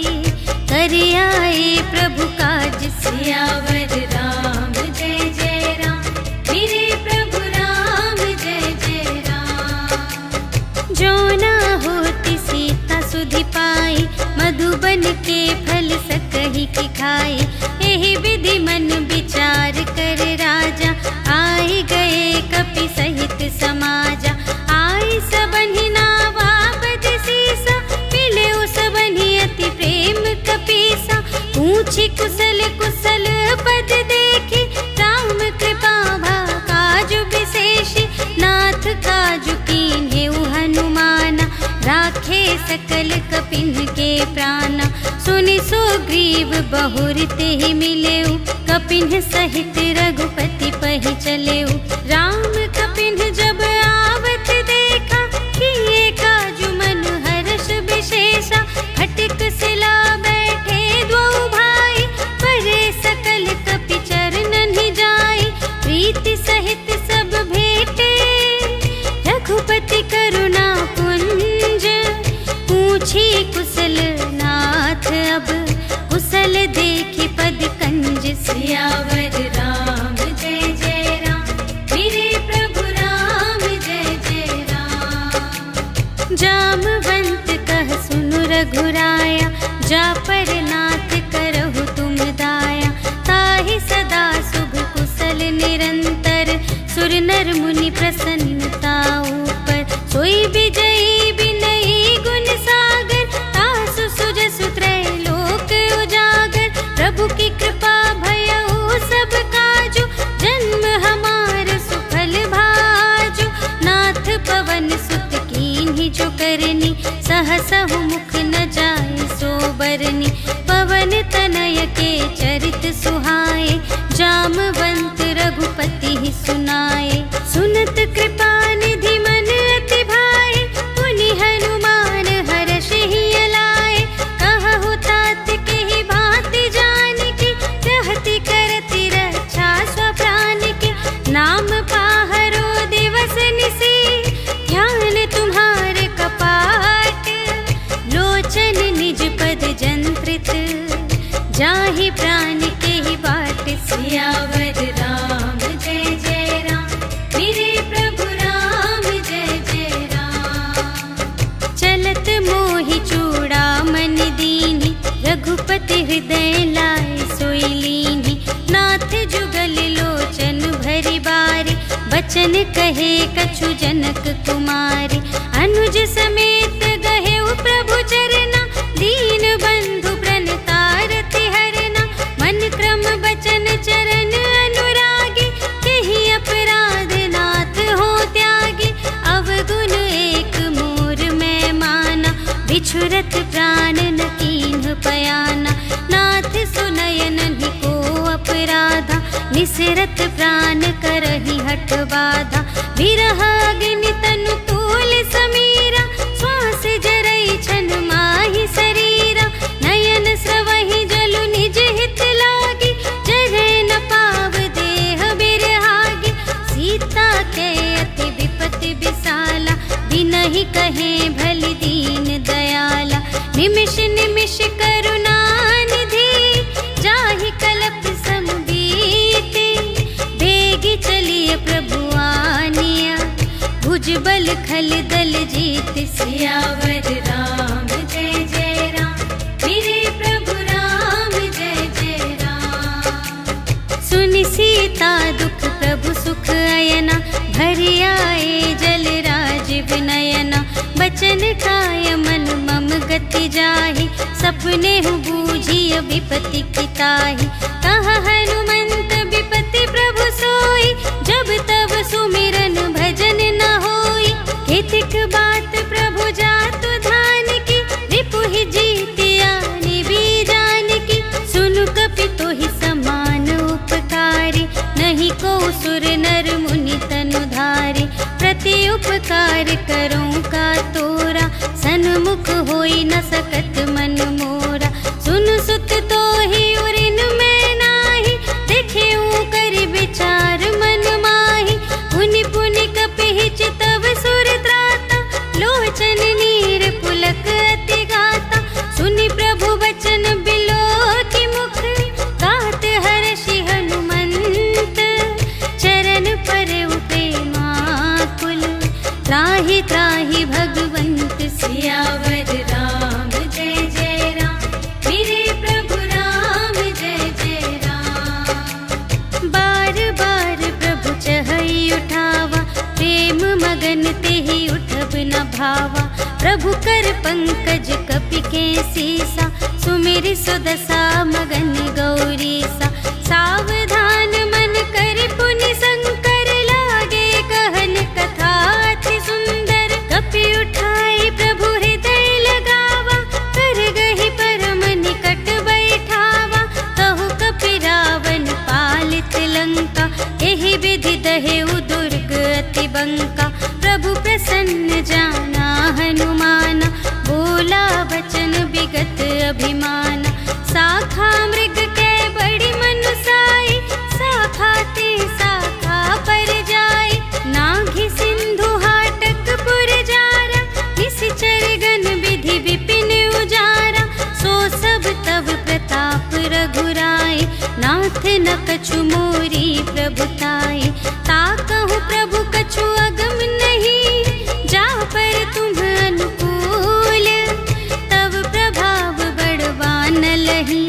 कर आए प्रभु काज। सियावर राम जय जय राम, मेरे प्रभु राम जय जय राम। जो ना होती सीता सुधि पाई, मधुबन के फल सकहि की खाई। एहि विधि मन विचार कर राजा, आए गए कपि सहित समाजा। आई सबनि नावा बद सीसा, मिले सबनि अति प्रेम कपीसा। पूछी कुशल कुशल पद देखी, राम कृपा भा काजु विशेषी। नाथ काजु कीन्हेउ हनुमाना, राखे सकल कपिन के प्राणा। सुनि सुग्रीव बहुर तेहि मिलेउ, कपिन सहित रघुपति पहि चलेउ। राम कपिन जब आवत देखा, किए काजु मन हर्ष विशेषा। फटिक सिला बैठे द्वौ भाई, परे सकल कपि चरणन ही जाई। प्रीति सहित सब भेटे, रघुपति करुणा पुंज। पूछी कुशल नाथ अब, कुशल देखी पद कंज। सियावर राम जय जय राम, मेरे प्रभु राम जय जय राम। जामवंत कह सुनु रघुराया, जा पर नाथ करहु तुम दाया। ताहि सदा शुभ कुशल निरंतर, सुर नर मुनि प्रसन्नता ऊपर। सोई विजयी बिनयी गुण सागर, तासु सुजसु त्रैलोक उजागर। प्रभु की कृपा भयउ सब काजु, जन्म हमार सुफल भाजु। नाथ पवन सुत कीन्ही जो करनी, सहसहु मुख न जाय सो बरनी। पवन तनय के चरित सुहाए, जामवंत रघुपति ही सुनाए। सुनत कृपा निधि मन अति भाए, पुनि हनुमान हर्ष ही अलाए। कहु तात के ही भांति जानकी, रहति करति रक्षा स्वप्राण की। नाम पाहरो दिवस निसी, ध्यान तुम्हारे कपाट। लोचन निज पद जंत्रित, जाहि प्राण के ही बाट। सियावर राम जय जय राम, मेरे प्रभु राम जय जय राम। चलत मोहि चूड़ामणि दीन्हि, रघुपति हृदय लाए सोई लीन्हि। नाथ जुगल लोचन भरि बारी, बचन कहे कछु जनक कुमारी। अनुज समेत गहेउ प्रभु चरना, दीन बंधु प्रणतारति हरना। मन क्रम बचन चरण अनुरागी, केहि अपराध नाथ हो त्यागी। अवगुण एक मोर मैं माना, बिछुरत प्राण न कीन्ह पयाना। नाथ सुनयन ही को अपराधा, निसरत प्राण करहि हठ बाधा। विरह अग्नि तनु तूल समीरा, श्वास जरई छन माहि शरीरा। नयन स्रवहि जलु निज हित लागी, जरै न पाव देह बिरहागी। सीता के अति विपति विसाला, बिनहि कहे भलि दीन दयाला। निमिष निमिष करुणा निधि, जाहि कलप सम बीति। बेगी चलिए प्रभु आनिया, भुज बल खल दल जीत। सियावर राम जय जय राम, मेरे प्रभु राम जय जय राम। सुनि सीता दुख प्रभु सुख अयना, भरि आए जल राज विनयना। बचन काय मन मम गति जाहि, सपने हु बूझिय विपति की ताहि। कह हनुमंत विपति प्रभु सोई, जब तब सुमिरन भजन न होई। केतिक बात प्रभु जातु धान की, रिपु ही जीतिया निबी जान की। सुनु कपि तोहि समा सुर नर मुनि तनु धारे। प्रति उपकार करूं का तोरा, सन्मुख होई न सकत मन मोरा। सुन सुत तो ही उरिन में नाही, देखे कर विचार मन माही। पुनि पुनि कपिहि चितव सुर त्राता, लोचन नीर पुलक अति गाता। सुनि प्रभु वचन बिलो की मुख, गात हर्षि हनुमंत। चरण पर प्रेमा कुल, त्राहि त्राहि भगवंत। सियावर राम जय जय राम, मेरे प्रभु राम जय जय राम। बार बार प्रभु चहई उठावा, प्रेम मगन तेहि उठब न भावा। प्रभु कर पंकज कपि के सीसा, सुमिरि सुदशा मगन गौरीसा। सावधान मन कर पुनि शंकर, लागे कहन कथा अति सुंदर। कपि उठाई प्रभु हृदय लगावा, कर गहि परम निकट बैठावा। कहु कपि रावण पालित लंका, एहि विधि दहेउ दुर्ग अति बंका। प्रभु प्रसन्न जाना हनुमाना, बोला वचन विगत अभिमाना। शाखा मृग के बड़ी मनुसाई, शाखा ते शाखा पर जाई। नाघि सिंधु हाटक पुर जारा, निश्चर गण विधि विपिन उजारा। सो सब तव प्रताप रघुराई, नाथ न कछु मोरी प्रभुताई। ताकहु प्रभु कछु अगम नहीं, जा पर तुम अनुकूल। तव प्रभाव बड़वान लही,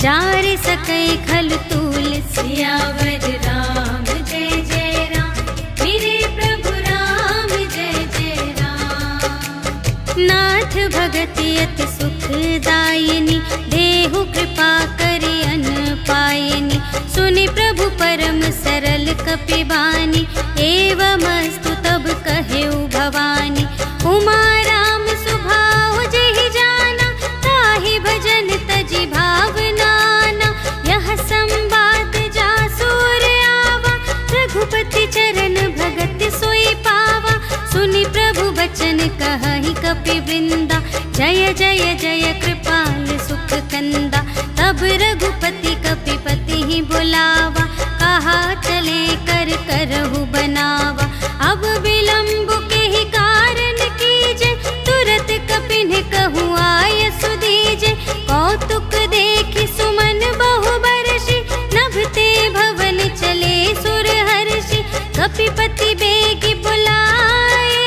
जार सकै खल तूल। सियावर राम जय जय राम, मेरे प्रभु राम जय जय राम। नाथ भगति अति सुखदायिनी, देहु कृपा करि अन पायिनी। सुनि प्रभु परम सरल कपिबानी, एवमस्तु तब कहेउ भवानी। उमा राम सुभाउ जेहि जाना, ताहि भजन तजि भावनाना। यह संवाद जासुर आवा, रघुपति चरण भगति सोई पावा। सुनि प्रभु वचन कहहि कपि वृंदा, जय जय जय कृपाल सुख कंदा। तब रघुपति कपिपति ही बुलावा, कहा चले कर करहु बनावा। अब विलंब के ही कारण कीजे, तुरत कपिन कहूँ आय सुदीजे। कौतुक देखि सुमन बहु बरषि, नभते भवन चले सुर हर्षि। कपिपति बेगी बुलाए,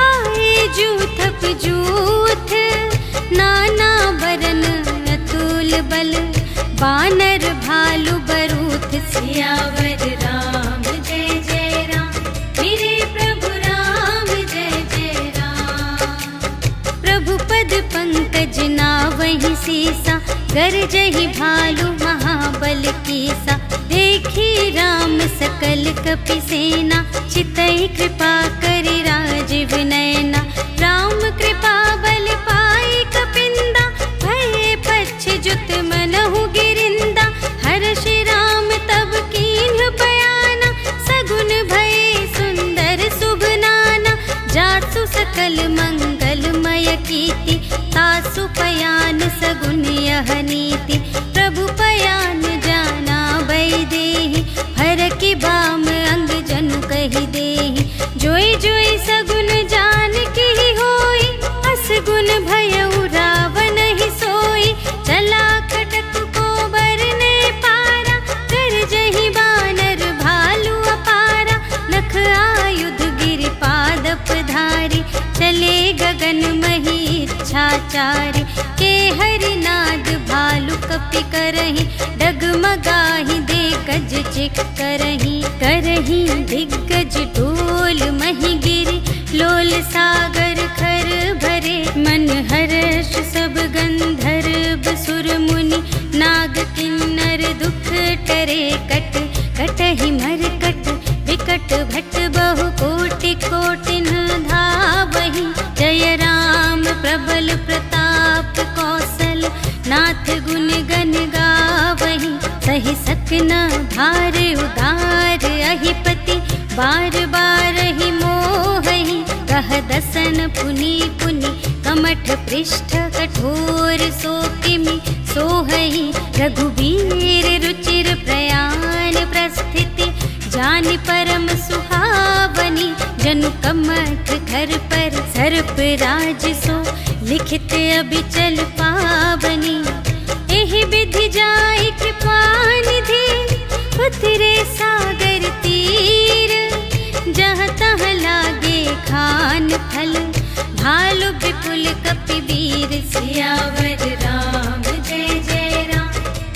आए जूथप जूथ। नाना बरन अतुल बल, बानर भालु बरूथ। सियावर राम जय जय राम, मेरे प्रभु राम जय जय राम। प्रभु पद पंकज नावहि सीसा, गरजहि भालु महाबल कीसा। देखी राम सकल कपि सेना, चितई कृपा करि राजीव नयना। राम कृपा बल पाई कपिंदा, भये पच्छ जुत मनहु गिरिंदा। हर्षि राम तब कीन्ह बयाना, सगुन भये सुंदर शुभ नाना। जासु सकल मंगलमय कीर्ति, तासु पयान सगुन यह नीति। प्रभु पयान जाना वैदेही, हर की बाम अंग जनु कहि देहि। जोई जोई सगुन जान की होई, असगुन भयउ रावण ही सोई। चला कटक को बरने पारा, कर जहि बानर भालु अपारा। नख आयुध गिरि पादप धारी, चले गगन मही इच्छाचारी। के हरिनाद भालु कपि करहि, डगमगाहि दे गज चिक करहि। करहि दिग्गज ढोल मही गिरि, लोल सागर खर भरे। मन हर्ष सब गंधर्व सुर मुनि, नाग किन्नर दुख टरे। कट कटहि मरकट विकट भट, बहु कोटि कोटिन धावहि। जय राम प्रबल प्रताप कौशल, नाथ गुण गण गावहि। सही सकना भार उदार अहिपति, बार बार ही मोहि कह दसन पुनि पुनि, कमठ पृष्ठ कठोर सो किमि सोहि, रघुबीर रुचिर प्रयाण प्रस्थिति, जानि परम सुहावनी, जनु कमठ घर पर सर्प राज सो, लिखित अबिचल पावनी, एहि विधि जाय कृपा निधि, उतरे सागर तीर, जहाँ तहाँ लागे खान फल, भालु विपुल कपिवीर, सियावर राम जय जय राम,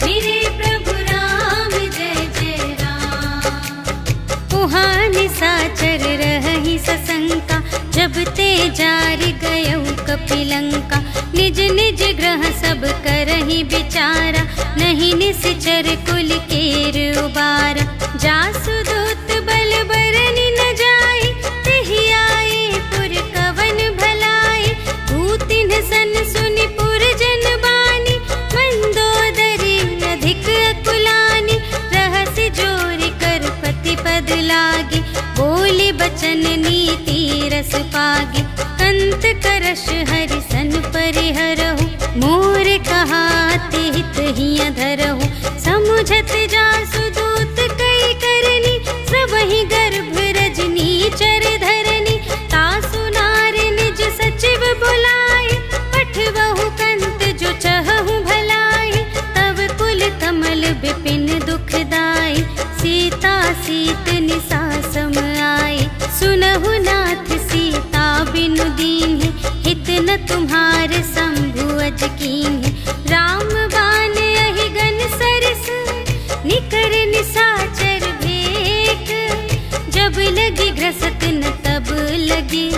मेरे प्रभु राम जय जय राम। उहाँ निशाचर रहहि सशंका, जब ते जारि गयौ कपिलंका, निज निज ग्रह सब करहि विचारा, नहीं निश्चर कुल केर उबारा, जासु दूत बल बरनि न जाय, तेहि आए पुर कवन भलाई, दूतिन सन सुनि पुर जन बानी, मंदोदरी अधिक अकुलानी, रहसि जोरि कर पति पद लागी, बोली बचन नीति रस पागी, कंत करश हरि सन परिहरहु, मोर कहाते हित हिय धरहु, समुझत जासु दूत कई करनी, सबहि गर्भ रजनी चर धरनी, तासु नार निज सचिव बुलाए, पठवहु कंत जो चहहु भलाए, तब कुल कमल विपिन दुखदाई, सीता सीत निसा सम आए, सुनहु नाथ सीता बिनु दीन्हि, हित न तुम्हार शंभु अज कीन्हि, राम बान अहिगन सरस, निकर निशाचर भेक, जब लगी घ्रसत न तब लगी,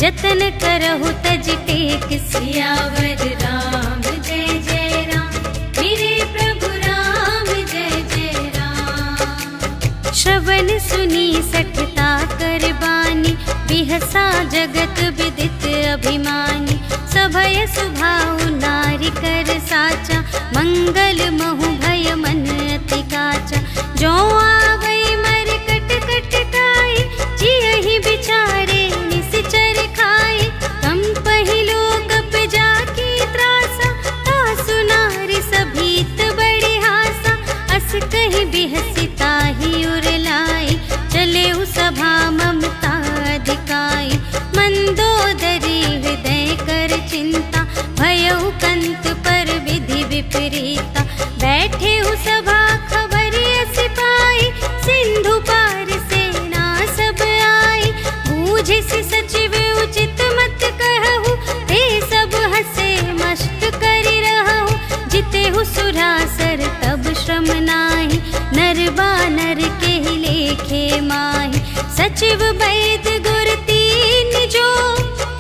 जतन करहु तज टेक, सियावर राम जय जय राम, मेरे प्रभु राम जय जय राम। श्रवण सुनी सठता कर बानी, बिहसा जगत विदित अभिमानी, सभय सुभाउ नारी कर साचा, मंगल महु भय मन अति काचा, जो आवै मर कट कट काई, जियहि विचारे निश्चर खाई, कंपहि लोक जाकी त्रासा, तासु नारी सभीत बड़ी हासा, अस कहि बिहसी ताहि उर लाई, चलेउ सभा ममता अधिकाई, मंदोदरी हृदय कर चिंता, भयउ कंत पर विधि विपरीता, बैठे हु सभा खबर अस पाई, सिंधु पार सेना सब आई, बूझिसि सचिव उचित मत कहु, ते सब हसे मस्त करि रहु, जितेहु सुरासर तब श्रम नाहि, नर बानर के लेखे माहि, सचिव वैद गुर तीन जो,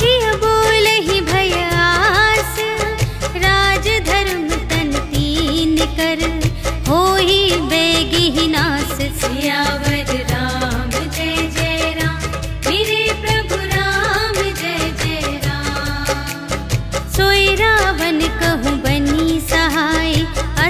हिय बोलहि भय आस, राज धर्म तन तीन कर, होहि बेगी नास, सियावर राम जय जय राम, मेरे प्रभु राम जय जय राम। सोई रावण कहूँ बनी सहाय,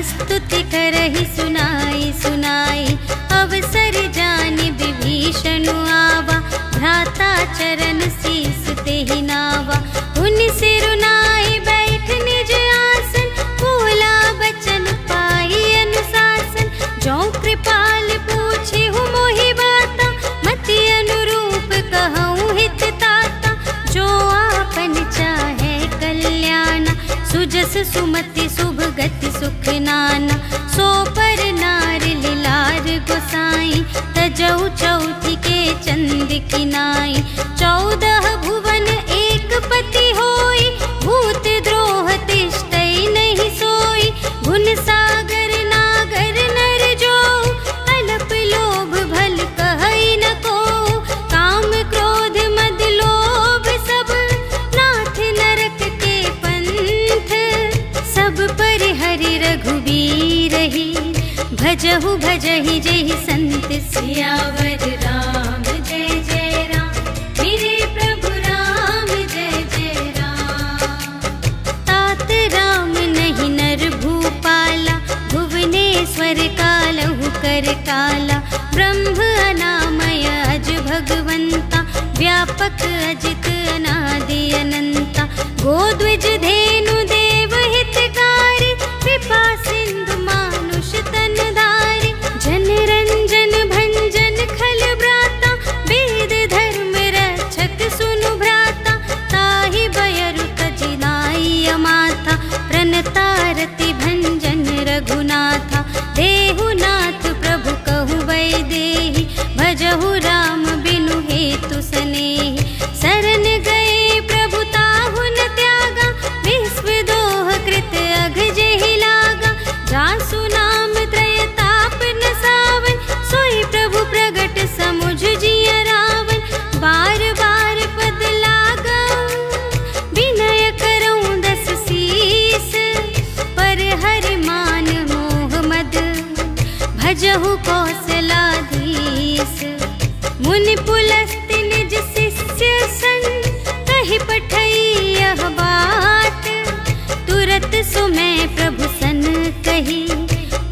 स्तुति करहि सुनाई सुनाई, अवसर जानि विभीषण आवा, भ्राता चरण शीस तेहि नावा, पुनि सिरुनाई बैठ निज आसन, बोला बचन पाई अनुशासन, जो कृपाल पूछे हूँ मोहि बाता, मति अनुरूप कहूँ हित ताता, जो आपन चाहे कल्याणा, सुजस सुमति शुभ गति सुख नाना, सो पर नार लिलार गोसाई, तजौ चौथी के चंद की नाई, 14 भुवन एक पति होई, भूत द्रोह तिष्ठै नहीं सोई, गुण सागर नागर नर जो, अलप लोभ भल कहै न को, काम क्रोध मद लोभ सब, नाथ नरक के पंथ, सब पर हरि रघुबीर ही, भजहु भजहि जेहि संत, सियावर राम जय जय राम, मेरे प्रभु राम जय जय राम। तात राम नहीं नर भूपाला, भुवनेश्वर का कर काला। ब्रह्म अनामय अज भगवंता, व्यापक अजित अनादि अनंता। गोद्विज धेनु देव हितकारी, कृपा सिंधु मानुष तन धारी। जन रंजन भंजन खल ब्राता, वेद धर्म रक्षक सुनु भ्राता। ताहि बयरु तजिनाई माथा, प्रणतारति भंजन रघुनाथा। देहुनाथ प्रभु कहु वैदेही, भजहु राम बिनु हेतु सनेही। शरण गए प्रभु ताहु न त्यागा, विश्व दोह कृत अघ जेहि लागा। जासु नाम त्रय ताप न सावन, सोई प्रभु प्रगट समुझ जिय रावण। बार बार पद लागा, विनय करऊं दस सीस। पर हरि मान मोह मद, भजहु कौशलाधीश। मुनि पुलस्त्य निज शिष्य सन, कहि पठई यह बात। तुरत सुमय प्रभु सन कही,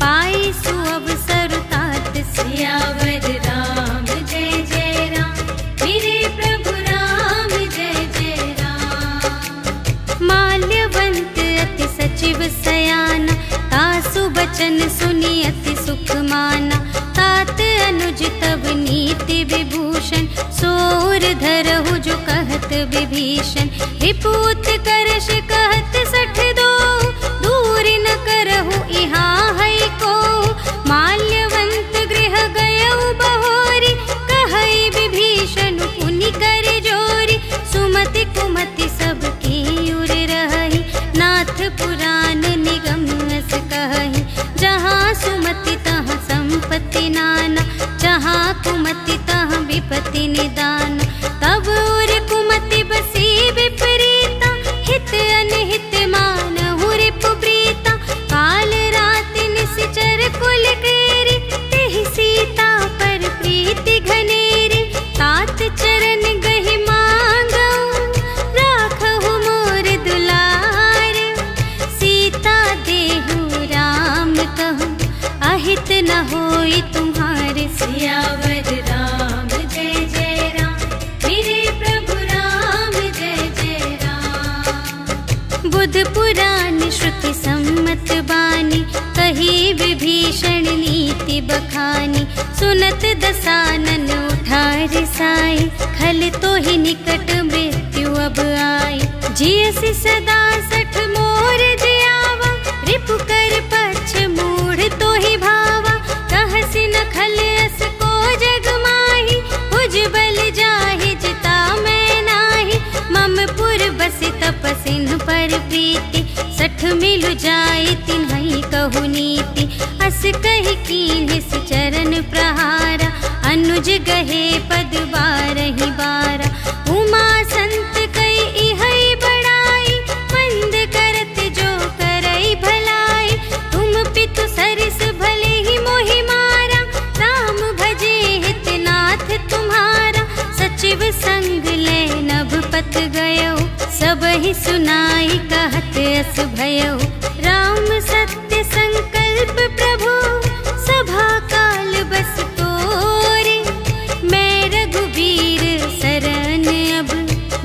पाई सुअवसर तात। सियावर राम जय जय राम, मेरे प्रभु राम जय जय राम। माल्यवंत अति सचिव सयाना, तासु बचन सुनि अति सुख माना। तात अनुज तब नीति विभूषण, सोर धरहु जो कहत विभीषण। रिपुत करश कहत सठ दो, दूर न करहु इहाँ है को। माल्यवंत गृह गयउ बहोरी, कहई विभीषण पुनि कर जोरी। सुमति कुमति सब की उर रही, नाथ पुराण निगम अस कहही। जहाँ सुमति तहाँ संपत्ति नाना, जहाँ कुमति तहाँ विपत्ति निदान। तब उर कुमति बसी विपरीता, हित अनहित मानहु रिपु प्रीता। काल राति निश्चर कुल केरी, तेहि सीता पर प्रीति घनेरी। तात चरण गहि मांगऊ, राखहु मोर दुलार। सीता देहु राम कहूँ, अहित न होई तुम्हारे। सियावर राम जय जय राम, मेरे प्रभु राम जय जय राम। बुध पुराण श्रुति सम्मत बानी, कही विभीषण नीति बखानी। सुनत दसानन उठा रिसाई, खल तो ही निकट मृत्यु अब आई। जियसि सदा सठ मोर जियावा, रिपु कर पक्ष मूढ़ तो ही भावा। कहसि न खल अस को जग माही, भुज बल जाहि जिता मैं नाही। मम पुर बसि तपसिन पर प्रीति, सठ मिलु जाई तिन्हई कहु नीति। अस कहि कीन्हिस चरण प्रहारा, अनुज गहे पद बारहि बारा। उमा संत कई इहई बड़ाई, मंद करत जो करई भलाई। तुम पितु सरिस भले ही मोहि मारा, राम भजे हित नाथ तुम्हारा। सचिव संग ले नभ पत गयो, सबहि सुनाई कहत अस भयो। राम सत्य संकल्प प्रभु, सभा काल बस तोरे। मैं रघुबीर शरण अब,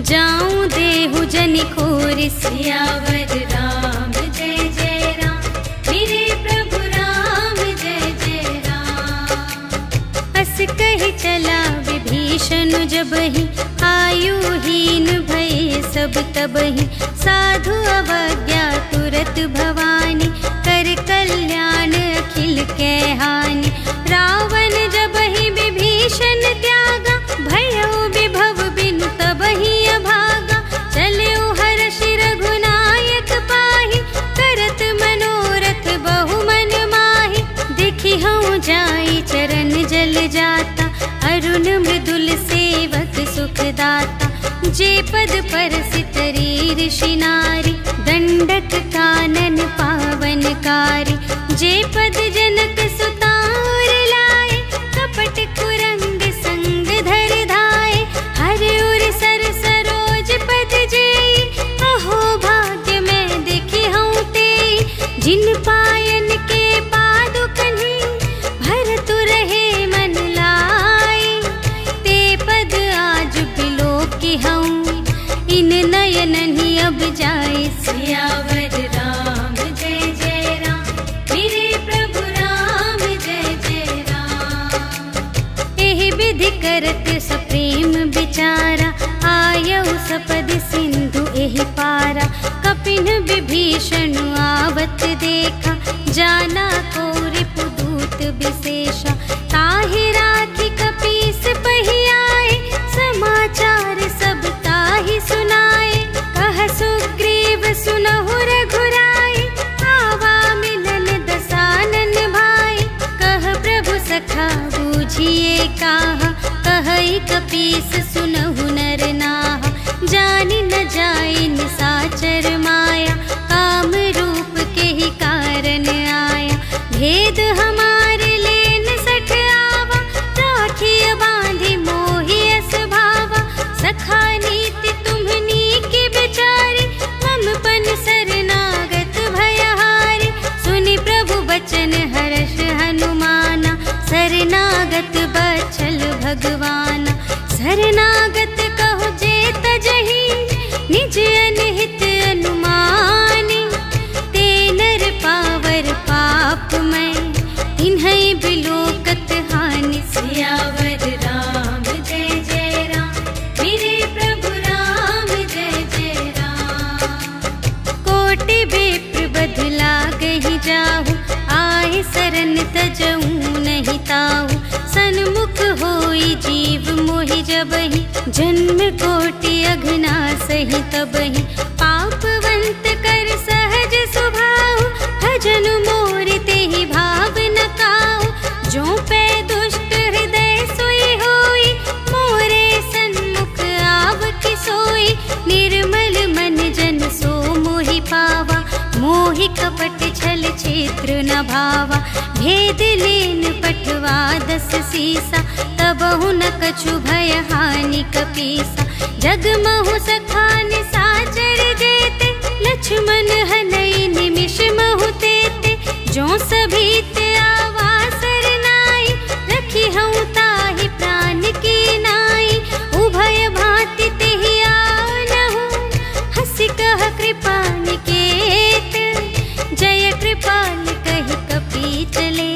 जाऊं देहु जनि खोरि। सियावर राम जय जय राम, मेरे प्रभु राम जय जय राम। अस कहि चला विभीषण जबहि, आयुहीन भये सब तबहि। साधु अवज्ञा तुरत भवानी, कर कल्याण अखिल कै हानि। रावण जबहि विभीषण त्यागा, भयउ विभव बिनु तबहि अभागा। चलऊ हर्षि रघुनायक पाहि, करत मनोरथ बहु मन माहि। देखि हऊँ जाई चरण जल जाता, अरुण मृदुल सेवक सुखदाता। जे पद परसितरी ऋषि नारी, दंडक कानन पावनकारी। जे पद जनक सुता और लाए, कपट कुरंग संग धर धाए। हर उर सर सरोज पद जेई, अहो भाग्य मैं देखी हूँ तेई। जिन पायन के पादुकन्हि, भरतु करत सप्रेम विचारा, आयउ सपद सिंधु एहि पारा। कपिन विभीषण आवत देखा, जाना को रिपुदूत विशेषा। ताहि राखी कपीस पहियाए, समाचार सब ताहि सुनाए। कह सुग्रीव सुनहु रघुराई, आवा मिलन दसानन भाई। कह प्रभु सखा बूझिए काहा, कहई कपीस सुनहु नर नाहा। जानि न जाय निसाचर माया, काम रूप के ही कारण आया। भेद हमारे लेन सठ आवा, राखिय बांधि मोहि अस भावा। सखा नीति तुम्हनी की बिचारी, मम पन शरणागत भयहारी। सुनि प्रभु बचन हर्ष हनुमाना, शरणागत बचल भगवाना। शरणागत कहो जे तजहि, निज अनहित अनुमानी। ते नर पावर पाप मैं, तिन्है बिलोकत हानि। सियावर राम जय जय राम, मेरे प्रभु राम जय जय राम। कोटि विप्र बदला गहि जाहु, आए शरण तजऊ नहीं ताहु। सन्मुख होई जीव मोहि जबहि, जन्म कोटि अघना सही तबहि। पापवंत कर सहज सुभाहु, भजन मोर तेहि भाव न काहु। जो पै दुष्ट हृदय सोई होई, मोरे सन्मुख आव कि सोई। निर्मल मन जन सो मोहि पावा, मोहि कपट छल क्षेत्र न भावा। भेद लेन पठवा दस सीसा, तबहु न कछु भय हानि कपीसा। जगमहु सखा निसाचर जेते, लक्ष्मण हनई निमिष महु तेते। जो सभीत आवा सरनाई, रखी हूँ ताहि प्राण की नाई। उभय भांति तेहि आनहु, हंसि कह कृपा निकेत। जय कृपाल कहि कपी चले,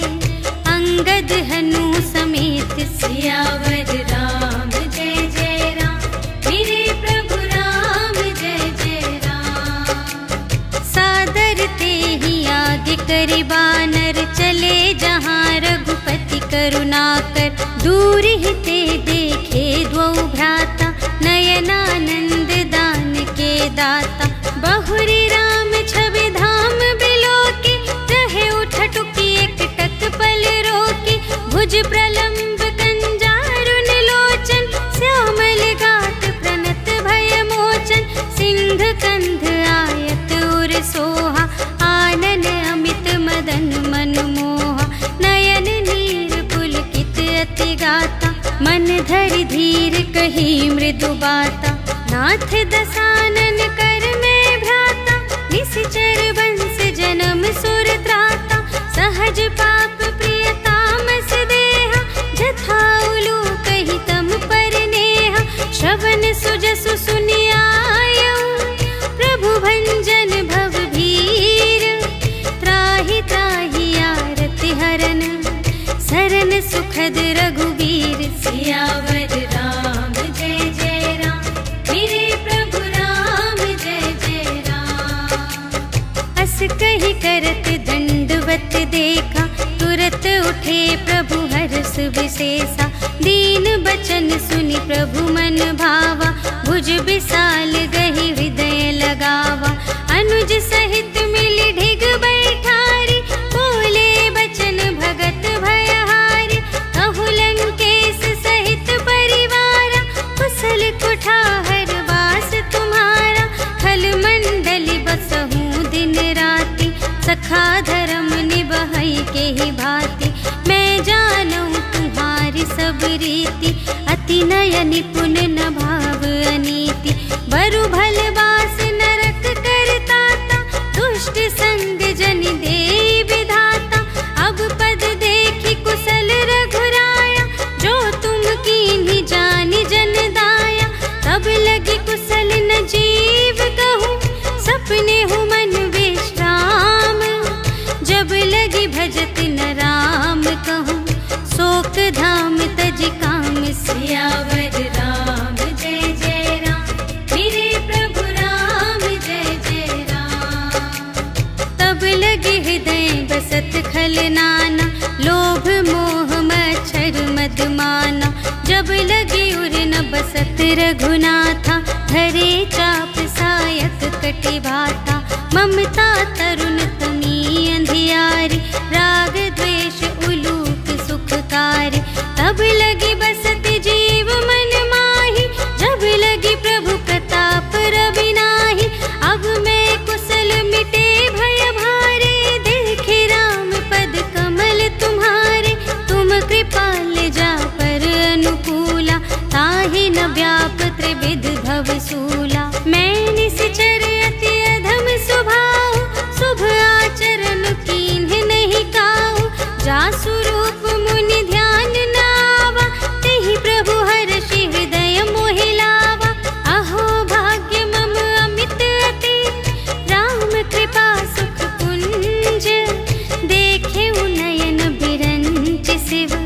अंगद हनु समेत। सियावर राम जय जय राम, मेरे प्रभु राम जय जय राम। सादर तेहि आगे करि बानर, चले जहाँ रघुपति करुणाकर। दूर ही ते देखे द्वौ भ्राता, नयनानंद दान के दाता। बहुरी राम छवि धाम बिलोकी, रहे उठटुकी एक टक पल रोकी। भुज प्रलंब कंजारुन लोचन, श्यामल गात प्रणत भय मोचन। सिंह कंध आयत उर सोहा, आनन अमित मदन मन मोहा। नयन नीर पुलकित अति गाता, मन धरि धीर कही मृदु बाता। नाथ दसानन कर में भ्राता, निश्चर वंश जन्म सुर त्राता। सहज पाप प्रिय तामस देहा, जथा उलूक ही तम पर नेहा। श्रवण सुजसु सुनियायऊ, प्रभु भंजन भव भीर। त्राहि त्राहि आरति हरन, सरन सुखद रघुबीर। सियावर राम जय जय राम, मेरे प्रभु राम जय जय राम। अस कहि करत दंडवत देखा, तुरत उठे प्रभु हर्ष विशेषा। दीन बचन सुनि प्रभु मन भावा, भुज विशाल गहि हृदय लगावा। अनुज सहित मिलि ढिग बैठारी, बोले बचन भगत भयहारी। कहु लंकेश सहित परिवारा, कुशल कुठार वास तुम्हारा। खल मंडली बसहु दिन राति, सखा धर्म निबहई के ही भांति। मैं जानूं तुम्हारी सब रीति, अति नय निपुण न भाव अनीति। बरु भल बास नरक करताता, दुष्ट संग जन दे विधाता। अब पद देखी कुशल रघुराया, जो तुम कीन्ही जानि जन दाया। तब लगी कुशल न जीव कहूँ, सपने हूँ मन विश्राम। जब लगी भजत न राम कहूँ, शोक धाम तज काम। सिया रघुनाथा धरे चाप सायक कटिभाता। ममता तरुण तमी अंधियारी राग द्वेष उलूक सुखकारी। तब लगी बसत जीव मन माही जब लगी प्रभु प्रताप रवि नाही। अब मैं कुशल मिटे भय भारे देखे राम पद कमल तुम्हारे। तुम कृपाल जा पर अनुकूला ताहि न व्याप त्रिविध भवसूला। मैं निश्चर अति अधम स्वभाव शुभ आचरण कीन्ह नहीं काऊ। जासु रूप मुनि ध्यान न आवा तेहि प्रभु हर्षि हृदय मोहि लावा। अहो भाग्य मम अमित अति राम कृपा सुख कुंज। देखे नयन बिरंच शिव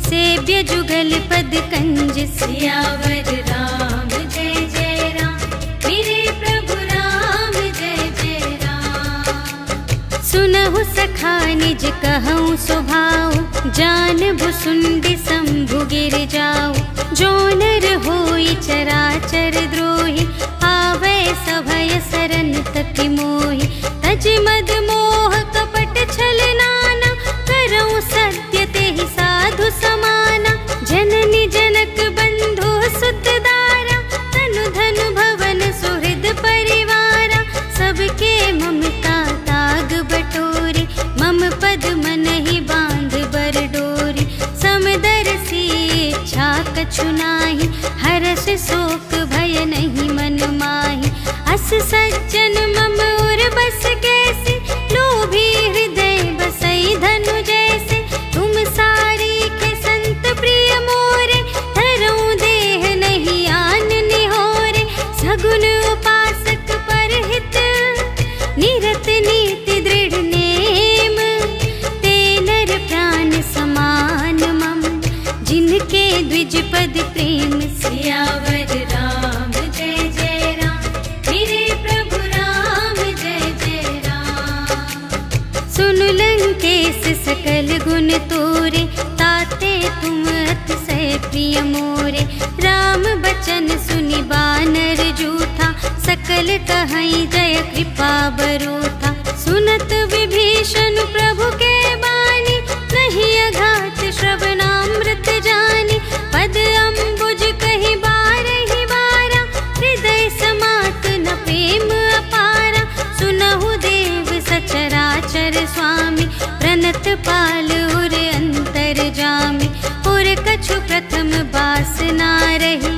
सेव्य जुगल पद कंज। सियावर राम जय जय राम मेरे प्रभु राम जय जय राम। सुनहु सखा निज कहूँ स्वभाव जान भुसुंडी शंभु गिर जाऊ। जो नर होई चराचर द्रोही आवे सभय सरन तति मोहि। तज मद मोह कपट छल नाना करऊँ सत्य तेहि साधु समाना। जननी जनक बंधु सुत दारा तनु धनु भवन सुहृद परिवारा। सबके ममता ताग बटोरी मम पद मन ही बांध बर डोरी। समदर्शी इच्छा कछु नाही हर्ष शोक भय नहीं मन माही। अस सज्जन मम उर बस कैसे लोभी हृदय बसई धनु जैसे। तुम सारी के संत प्रिय मोरे धरूं देह नहीं आन निहोरे। सगुन उपासक परहित निरत नीति दृढ़ नेम। ते नर प्राण समान मम जिनके द्विज पद प्रेम। सियावर राम जय जय राम मेरे प्रभु राम जय जय राम। सुन लंकेश सकल गुण तोरे ताते तुम अतिशय प्रिय मोरे। राम बचन सुनि बानर जूथा सकल कहई जय कृपा बरूथा। सुनत विभीषण प्रभु के बानी नहीं अघात श्रवणामृत जानी। पद अम्बुज कहि बारहि बारा हृदय समात न प्रेम अपारा। सुनहु देव सचराचर स्वामी प्रणत पाल उर अंतर जामी। उर कछु प्रथम बासना रही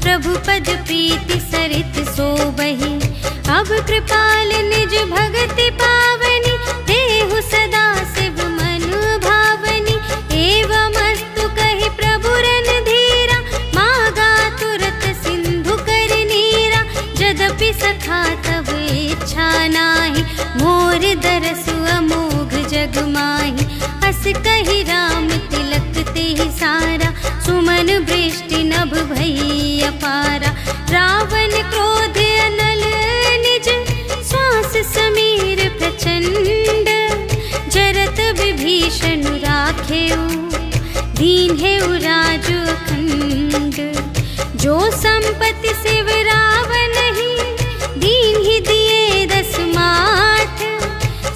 प्रभु पद प्रीति सरित सोबही। अब कृपाल निज भगति पावनी देहु सदा शिव मनु भावनी। एवं अस्तु कहि प्रभु रणधीरा मागा तुरत सिंधु कर नीरा। यद्यपि सखा तब इच्छा नाही मोर दरसु अमोघ जग माही। अस कहि राम तिलक तेहि सारा सुमन वृष्टि नभ भई अपारा। रावण क्रोध अनल निज श्वास समीर प्रचंड। जरत विभीषण राखेउ दीन्हेउ राजु अखंड। जो संपत्ति शिव रावण ही दीन्हि दिए दस माठ।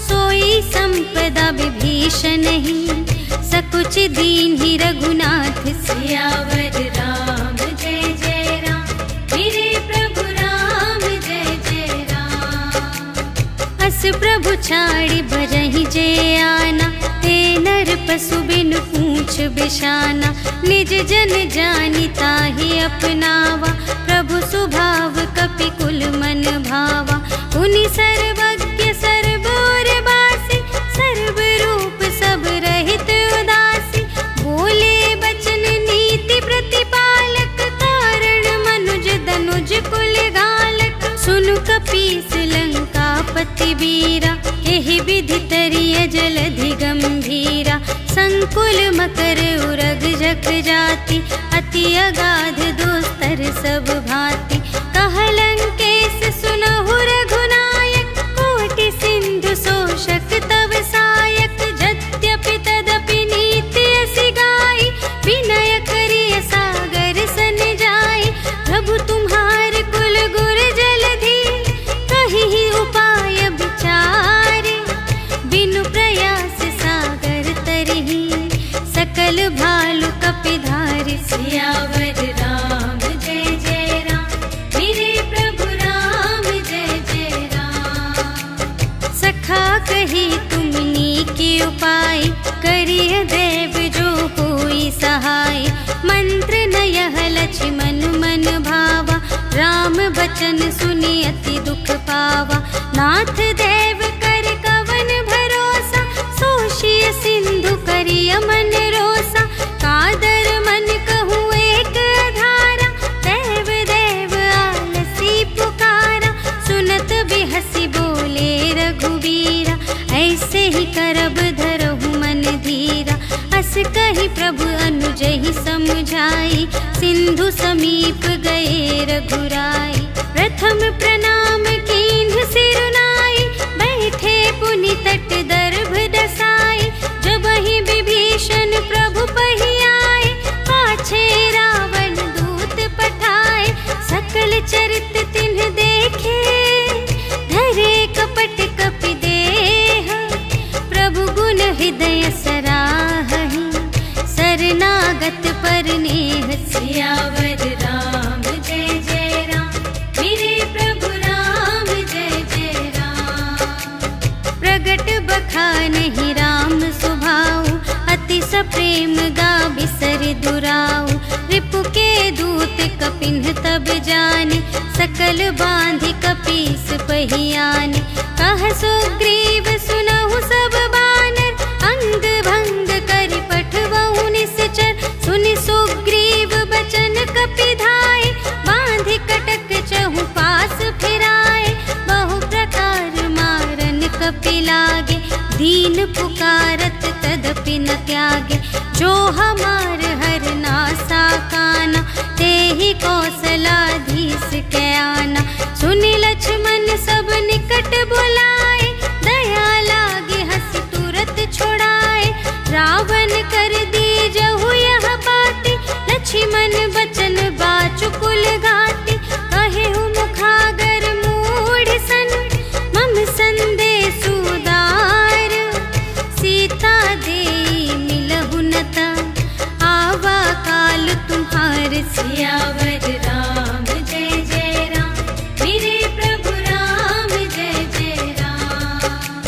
सोई संपदा विभीषण ही सकुच दीन्हि रघुनाथ। सियावर राम जय जय राम मेरे प्रभु राम जय जय राम। अस प्रभु छाड़ी भजहि जे आना ते नर पशु बिन पूछ बिशाना। निज जन जानी ताहि अपनावा प्रभु सुभाव कपि कुल मन भावा। उनि सर्वज्ञ सर्वोर बासी सर्व रूप सब रहित उदासी। बोले बचन नीति प्रतिपालक कारण मनुज धनुज कुल घालक। सुनु कपीस लंका पति वीरा एहि विधि तरिय जलधि गंभीरा। संकुल मकर उरग जख जाति अति अगाध दुस्तर सब भांति। कह लंकेश सुनहु रघुनायक कोटि सिंधु शोषक तव सायक। यद्यपि तदपि नीति असि गाई विनय करिय सागर सन जाई। प्रभु भालु कपिधारी। सियावर राम जय जय राम, मेरे प्रभु राम जय जय राम। सखा कही तुमनी के उपाय, करिय देव जो होई सहाय। मंत्र न यह लक्ष्मण मन भावा, राम बचन सुनि अति दुख पावा। नाथ देव कर कवन भरोसा, सोशिय सिंधु करिय मन रोसा। कादर मन कहूँ एक आधारा, देव देव आलसी पुकारा। सुनत बिहसी बोले रघुबीरा, ऐसे ही करब धरहु मन धीरा। अस कही प्रभु अनुजहि समझाई, सिंधु समीप गए रघुराई। प्रथम प्रणाम कीन्ह सिरुनाई, बैठे पुनि तट दर्भ दसाई। जबहि विभीषण प्रभु पहि आए, पाछे रावण दूत पठाए। सकल चरित तिन्ह देखे, धरे कपट कपि देह। प्रभु गुण हृदय सराहहि, शरणागत पर नेह। सियावर राम जय जय राम, मेरे प्रभु राम जय जय राम। प्रगट बखानहि राम सुभाऊ, अति सप्रेम गा बिसर दुराऊ। रिपु के दूत कपिन्ह तब जाने, सकल बांधि कपीस पहियाने। कह सुग्रीव सुनहु सब बानर, अंग भंग करि पठवहु निश्चर। सुनि सुग्रीव बचन कपिधाय, बांधि कटक चहु पास फिराए। बहु प्रकार मारन कपि लागे, दीन पुकारत तदपि न त्यागे। जो हमार हर नासा काना, तेहि कौशलाधीश के आना। सुनि लक्ष्मण सब निकट बुलाए, दया लागे हंसी तुरत छुड़ाए। रावण कर दीजहु यह बाटी, लक्ष्मण बचन बाचुकुल घाटी। कहेहु मुखागर मूढ़ सन, मम संदेश उदार। सीता देई मिलहु न ता, आवा काल तुम्हार। सियावर राम जय जय राम, मेरे प्रभु राम जय जय राम।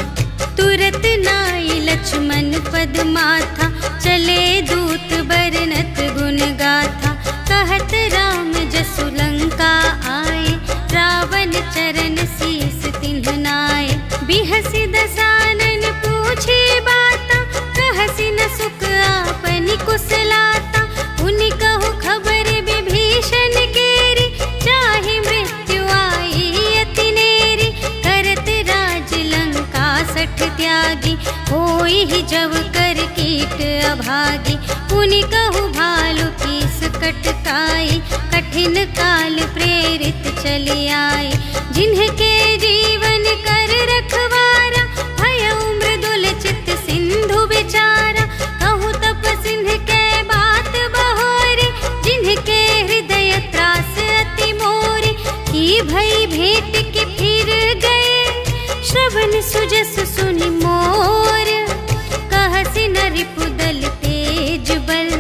तुरत नाई लक्ष्मण पद माथा, चले दूत बरनत गुण गाथा। कहत राम जसु लंका आए, रावण चरण शीस तिन्ह नाए। बिहसि दसानन पूछे बाता, कहसि न सुख आपनि कुशलाता। उनि कहु खबर विभीषण केरी, चाहे मृत्यु आई अति नेरी। करत राज लंका सठ त्यागी, होई ही जब कर कीट अभागी। पुनि कहु भालु कीस कटकाई, कठिन काल प्रेरित चली आई। जिन्हके जीवन कर रखवारा, भयउ मृदुल चित्त सिंधु विचारा। कहु तप सिंह के बात बहोरी, जिन्हके हृदय त्रास अति मोरी। की भई भेंट के फिर गए, श्रवण सुजस सुनि मोर। कहसि न रिपुदल तेज बल,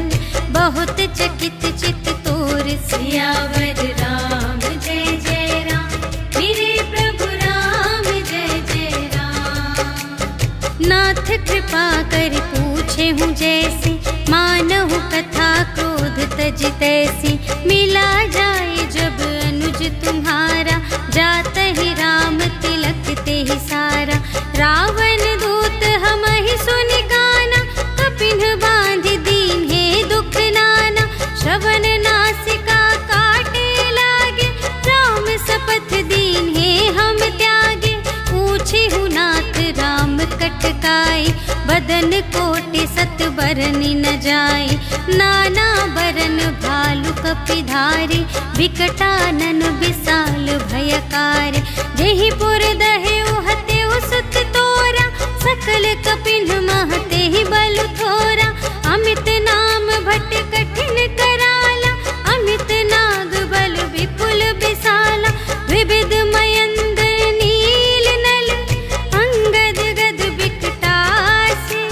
बहुत चकित चित तोर। सियावर राम जय जय राम, मेरे प्रभु राम जय जय राम। नाथ कृपा कर पूछे हूँ जैसी, मानहु कथा क्रोध तज तैसी। मिला जाए जब अनुज तुम्हारा, जात ही राम तिलक ते ही सारा। रावण दूत हमहि सुनि गाना, कपिन्ह बांधि दीन्हे दुख नाना। श्रवण नासिका काटे लागे, राम शपथ दीन्हे हम त्यागे। पूछे हूँ नाथ राम कटकाई, बदन कोटि सत बरनि न जाय। नाना बरन भालु कपिधारी, विकटानन विशाल भयकार। जेहि पुर दहेउ हतेउ सुत तोरा, सकल कपिन्ह महते ही बल थोरा। अमित नाम भट कठिन कराला, अमित नाग बल विपुल विशाला। विविध मयंद नील नल, अंगद गद विकटासी।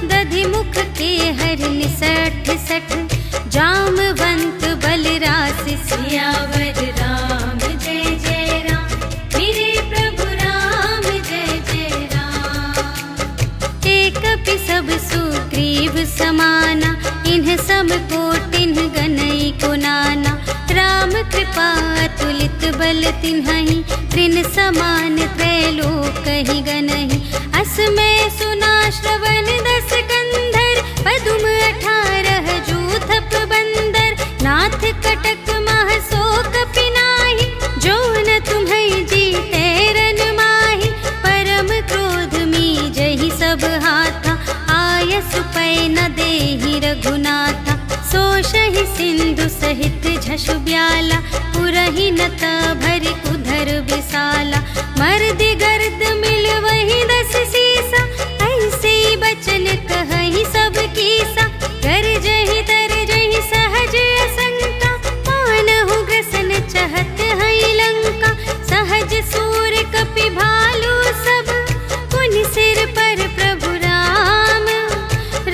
दधि मुख के हर 59 जामवंत बलराशि सियावर राम जय जय राम, मेरे प्रभु राम जय जय राम। एकपि सब सुग्रीव समाना, इन्ह सम कोटिन्ह गनई को नाना। राम कृपा अतुलित बल तिन्हहि, त्रिन समान त्रैलोकहि गनहि। असमय सुना श्रवण 10 कंधर, पदुम 18 जूथप बंदर। नाथ कटक मह शोक पिनाहि, जो न तुम्हें जीते रन माहि। परम क्रोध मी जहि सब हाथा, आयसु पै न देहि रघुनाथा। सोषहि सिंधु सहित झषु ब्याला, पुरहि नत भरि उधर विशाला। मर्दि गर्द मिल वही 10 सीसा, ऐसे बचन कहहि सब कीसा। गरजहि तरजहि सहज असंका, मानहु ग्रसन चहत हई लंका। सहज सूर कपि भालू सब, पुनि सिर पर प्रभु राम।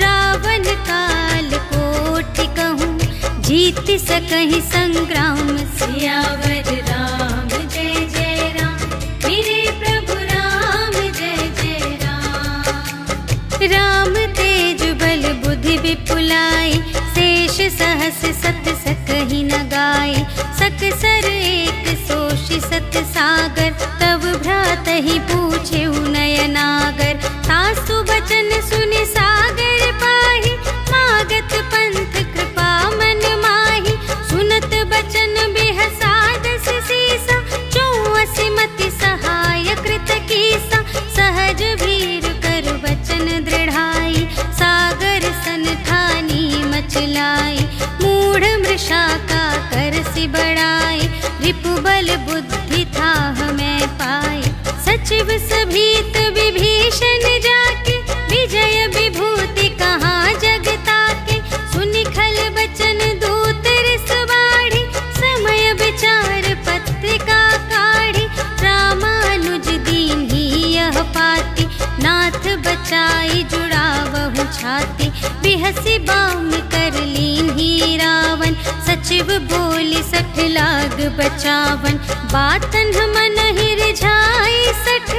रावण काल कोटि कहूँ, जीत सकहि संग्राम। सियावर राम जय जय राम, मेरे प्रभु राम जय जय राम। राम तेज बल बुद्धि विपुलाई, शेष सहस सत सकहि न गाई। सकसर एक सोषि सत सागर, तब भ्रातहि पूछे नयनागर। तासु बचन सुनि सागर पाहि, मागत पंथ कृपा मन माहि। सुनत बचन बिहसा 10 सीसा, 84 मति सहाय कृत कीसा। सहज भीर कर बचन दृढ़ाई, सागर सन ठानी मचलाई। मूढ़ मृषा का करसि बढ़ाई, रिपु बल बुद्धि थाह मैं पाई। सचिव सभीत विभीषण जाके, विजय विभूति कहाँ जग ताके। सुनि खल बचन दूत रिस बाढ़ी, समय विचार पत्रिका काढ़ी। रामानुज दीन्ही यह पाती, नाथ बचाई जुड़ावहु छाती। बिहसि बाम कर लीन्ही रावण, सचिव बोली 60 लाग बचावन। बातन मन ही रिझाई 60,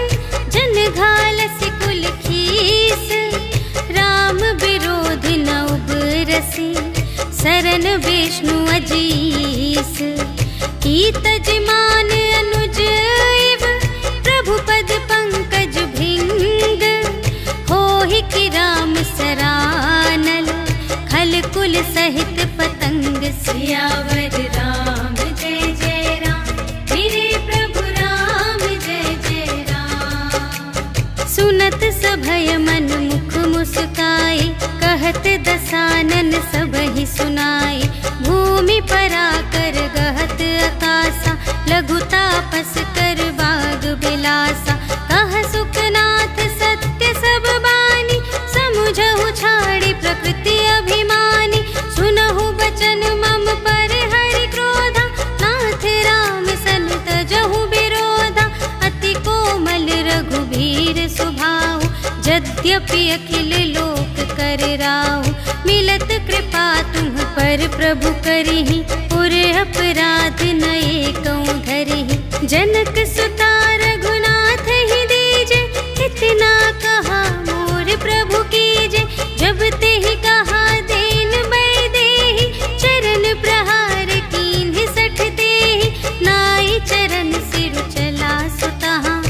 जन घालसि कुल खीस। राम विरोधी न उबरसि, शरण विष्णु अजीस। कीत जिमान अनुज इव, प्रभु पद पंकज भृंग। होहि कि राम सरानल, खल कुल सहित पतंग। सियावर राम जय जय राम, मेरे प्रभु राम जय जय राम। सुनत सभय मन मुख मुस्काई, कहत दसानन सबहि सुनाई। भूमि पराकर गहत आकाशा, लघु तापस कर बाग बिलासा। कह सुखनाथ सत्य सब बानी, समुझहु छाड़ी प्रकृति अभिमानी। सुनहु बचन मम पर हरि क्रोधा, नाथ राम सन तजहु विरोधा। अति कोमल रघुबीर सुभाऊ, यद्यपि अखिल लोक कर राऊ। मिलत कृपा तुम पर प्रभु करिहि, पुर अपराध न एकौ धरिहि। जनक सुता रघुनाथ ही दीजे, इतना कहा मोर प्रभु कीजे। जब तेहि कहा देन बै देहि, चरण प्रहार कीन्हि 60 देहि। नाई चरण सिर चला सुतहाँ,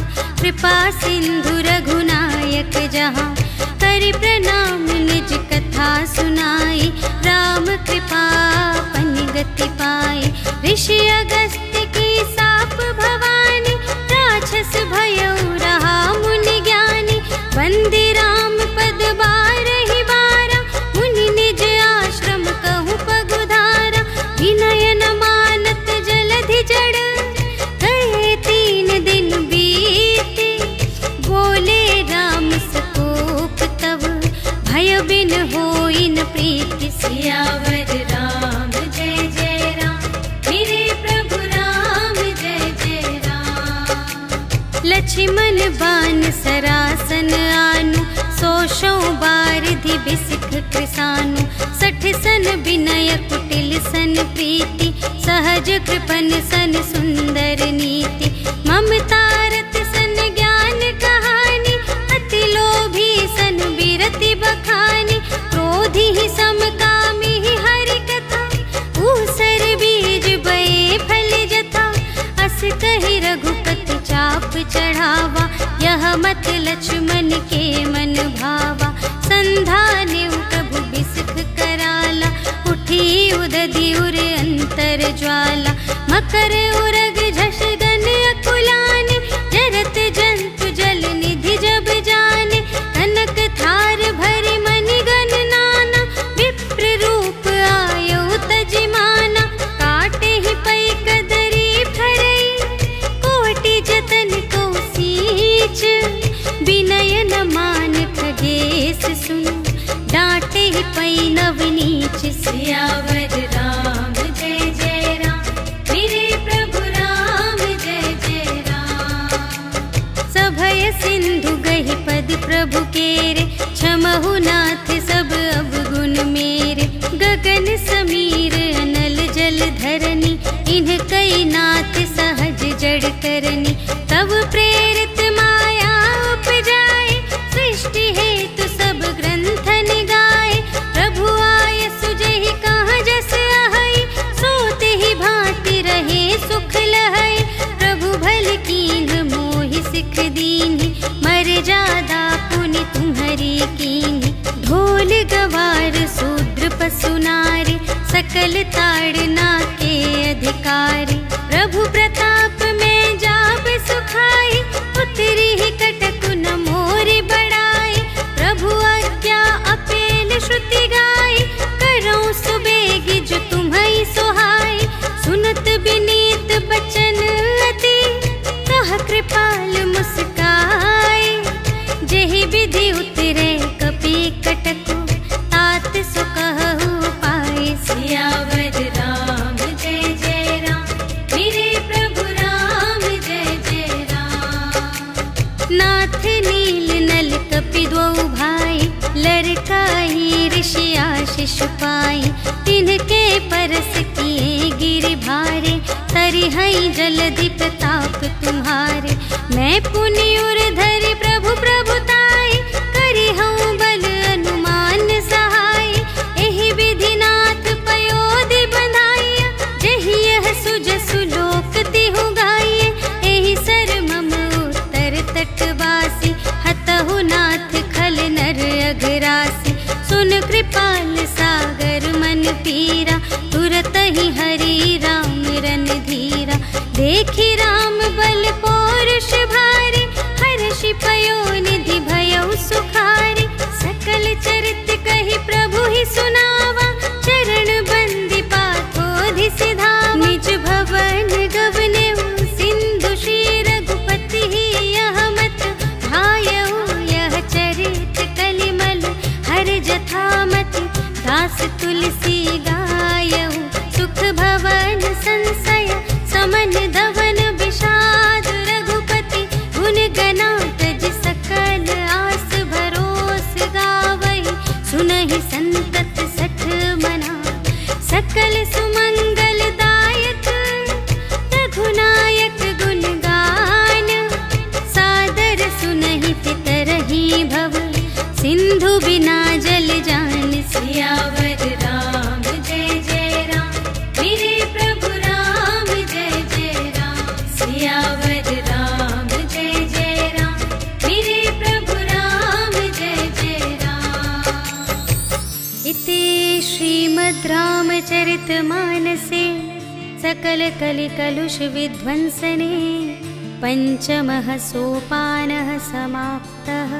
कृपा सिंधु रघुनायक जहाँ। करि प्रणाम निज कथा सुनाई, राम कृपा पनि गति पाई। ऋषि अगस्त्य की साप भवानी, राक्षस भयउ रहा मुनि ज्ञानी। वंदे राम पद बारहि बारा, मुनि निज आश्रम कहु पगुधारा। विनय न मानत जलधि जड़, गए 3 दिन बीते। बोले राम सकोप तब, भय बिन होई न प्रीति। सियावर राम जय जय राम, मेरे प्रभु राम जय जय राम। लक्ष्मण बान सरासन आनु, सोशौ बारिधि बिसिख चक्र सानु। 60 सन विनय कुटिल सन प्रीति, सहज कृपन सन सुंदर नीति। ममतारत सन ज्ञान कहानी, अति लोभी सन बिरति बखानी। क्रोधी ही समकामी ही हरि कथा, ऊसर बीज बये फल जथा। अस कहि रघुपति चाप चढ़ावा, यह मत लक्ष्मण के मन भावा। संधान्यु प्रभु बिसख कराला, उठी उदधि उर अंतर ज्वाला। मकर उरग झष गन अकुलान, जरत जंतु जल निधि जब जाने। कनक थार भरि मनि गण नाना, विप्र रूप आयो तजिमाना। काटे ही पै कदरी फरई, कोटि जतन को सींच। विनय न मान खगेश सुन, डांटे ही पै नवनीच। सियावर राम जय जय राम, मेरे प्रभु राम जय जय राम। सभय सिंधु गहि पद प्रभु केरे, क्षमहु नाथ सब अवगुण मेरे। गगन समीर अनल जल धरनी, इन्ह कई नाथ सहज जड़ करनी। तब प्रेरित माया उपजाए, सृष्टि हेतु सब ग्रंथन गाए। प्रभु आय सुजहि कहाँ जस आहई, सोते ही भांति रहे सुख लहई। प्रभु भल कीन्ह मोहि सिख दीन्हि, मर्यादा पुनि तुम्हरी कीन्हि। ढोल गवार शूद्र पशु नारी, सकल ताड़ना के अधिकारी। प्रभु प्रताप में जाब सुखाई, उतरी ही कटकु न मोरि बड़ाई। प्रभु आज्ञा अपेल श्रुति गाई, करऊँ सुबेगी जो तुम्हई सोहाई। सुनत विनीत बचन अति, कह कृपाल मुस्काई। जेहि विधि उतरे कपि कटकु, तात सो कहु पाई। सियावर राम जय जय राम, मेरे प्रभु राम जय जय राम। नाथ नील नल कपि द्वौ भाई, लरकाई ऋषि आशीष पाई। तिनके परस किए गिरि भारे, तरिहई जलधि प्रताप तुम्हारे। मैं पुनि उर धरि प्रभु प्रभुताई, करिहऊँ बल अनुमान सहाय। एहि विधि नाथ पयोधि बंधाइया, जहि यह सुजसु लोक तिहु गाइए। एहि सर मम उत्तर तटवासी, हतहु नाथ खल नर अघरासी। सुन कृपाल सागर मन पीरा, तुरत ही हरि राम रन धीरा। देखी राम बल पौरुष भारी, हर्षि पयोनिधि भयउ सुखारी। सकल चरित कहि प्रभु ही सुनावा, चरण बंदी पाथोधि सिधावा। निज भवन गवनेउ सिंधु श्री रघुपति ही, यह मत भायउ यह चरित कलिमल हर जथामति। दास तुलसी गायउ, सुख भवन संशय समन धवन विषाद। रघुपति गुण गना तज सकल आस भरोस गावई। सुनहि संतत सठ मना, सकल सुमंगल दायक। रघुनायक गुण गान, सादर सुनहि तितरहि भव। सिंधु बिना जल जान। सियावर राम जय जय राम, मेरे प्रभु राम जय जय राम। सियावर राम जय जय राम, मेरे प्रभु राम जय जय राम। इति श्रीमद् रामचरितमानसे सकल कलि कलुष विध्वंसने, पंचमः सोपानः समाप्तः।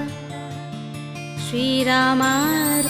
श्रीरामार्पणमस्तु।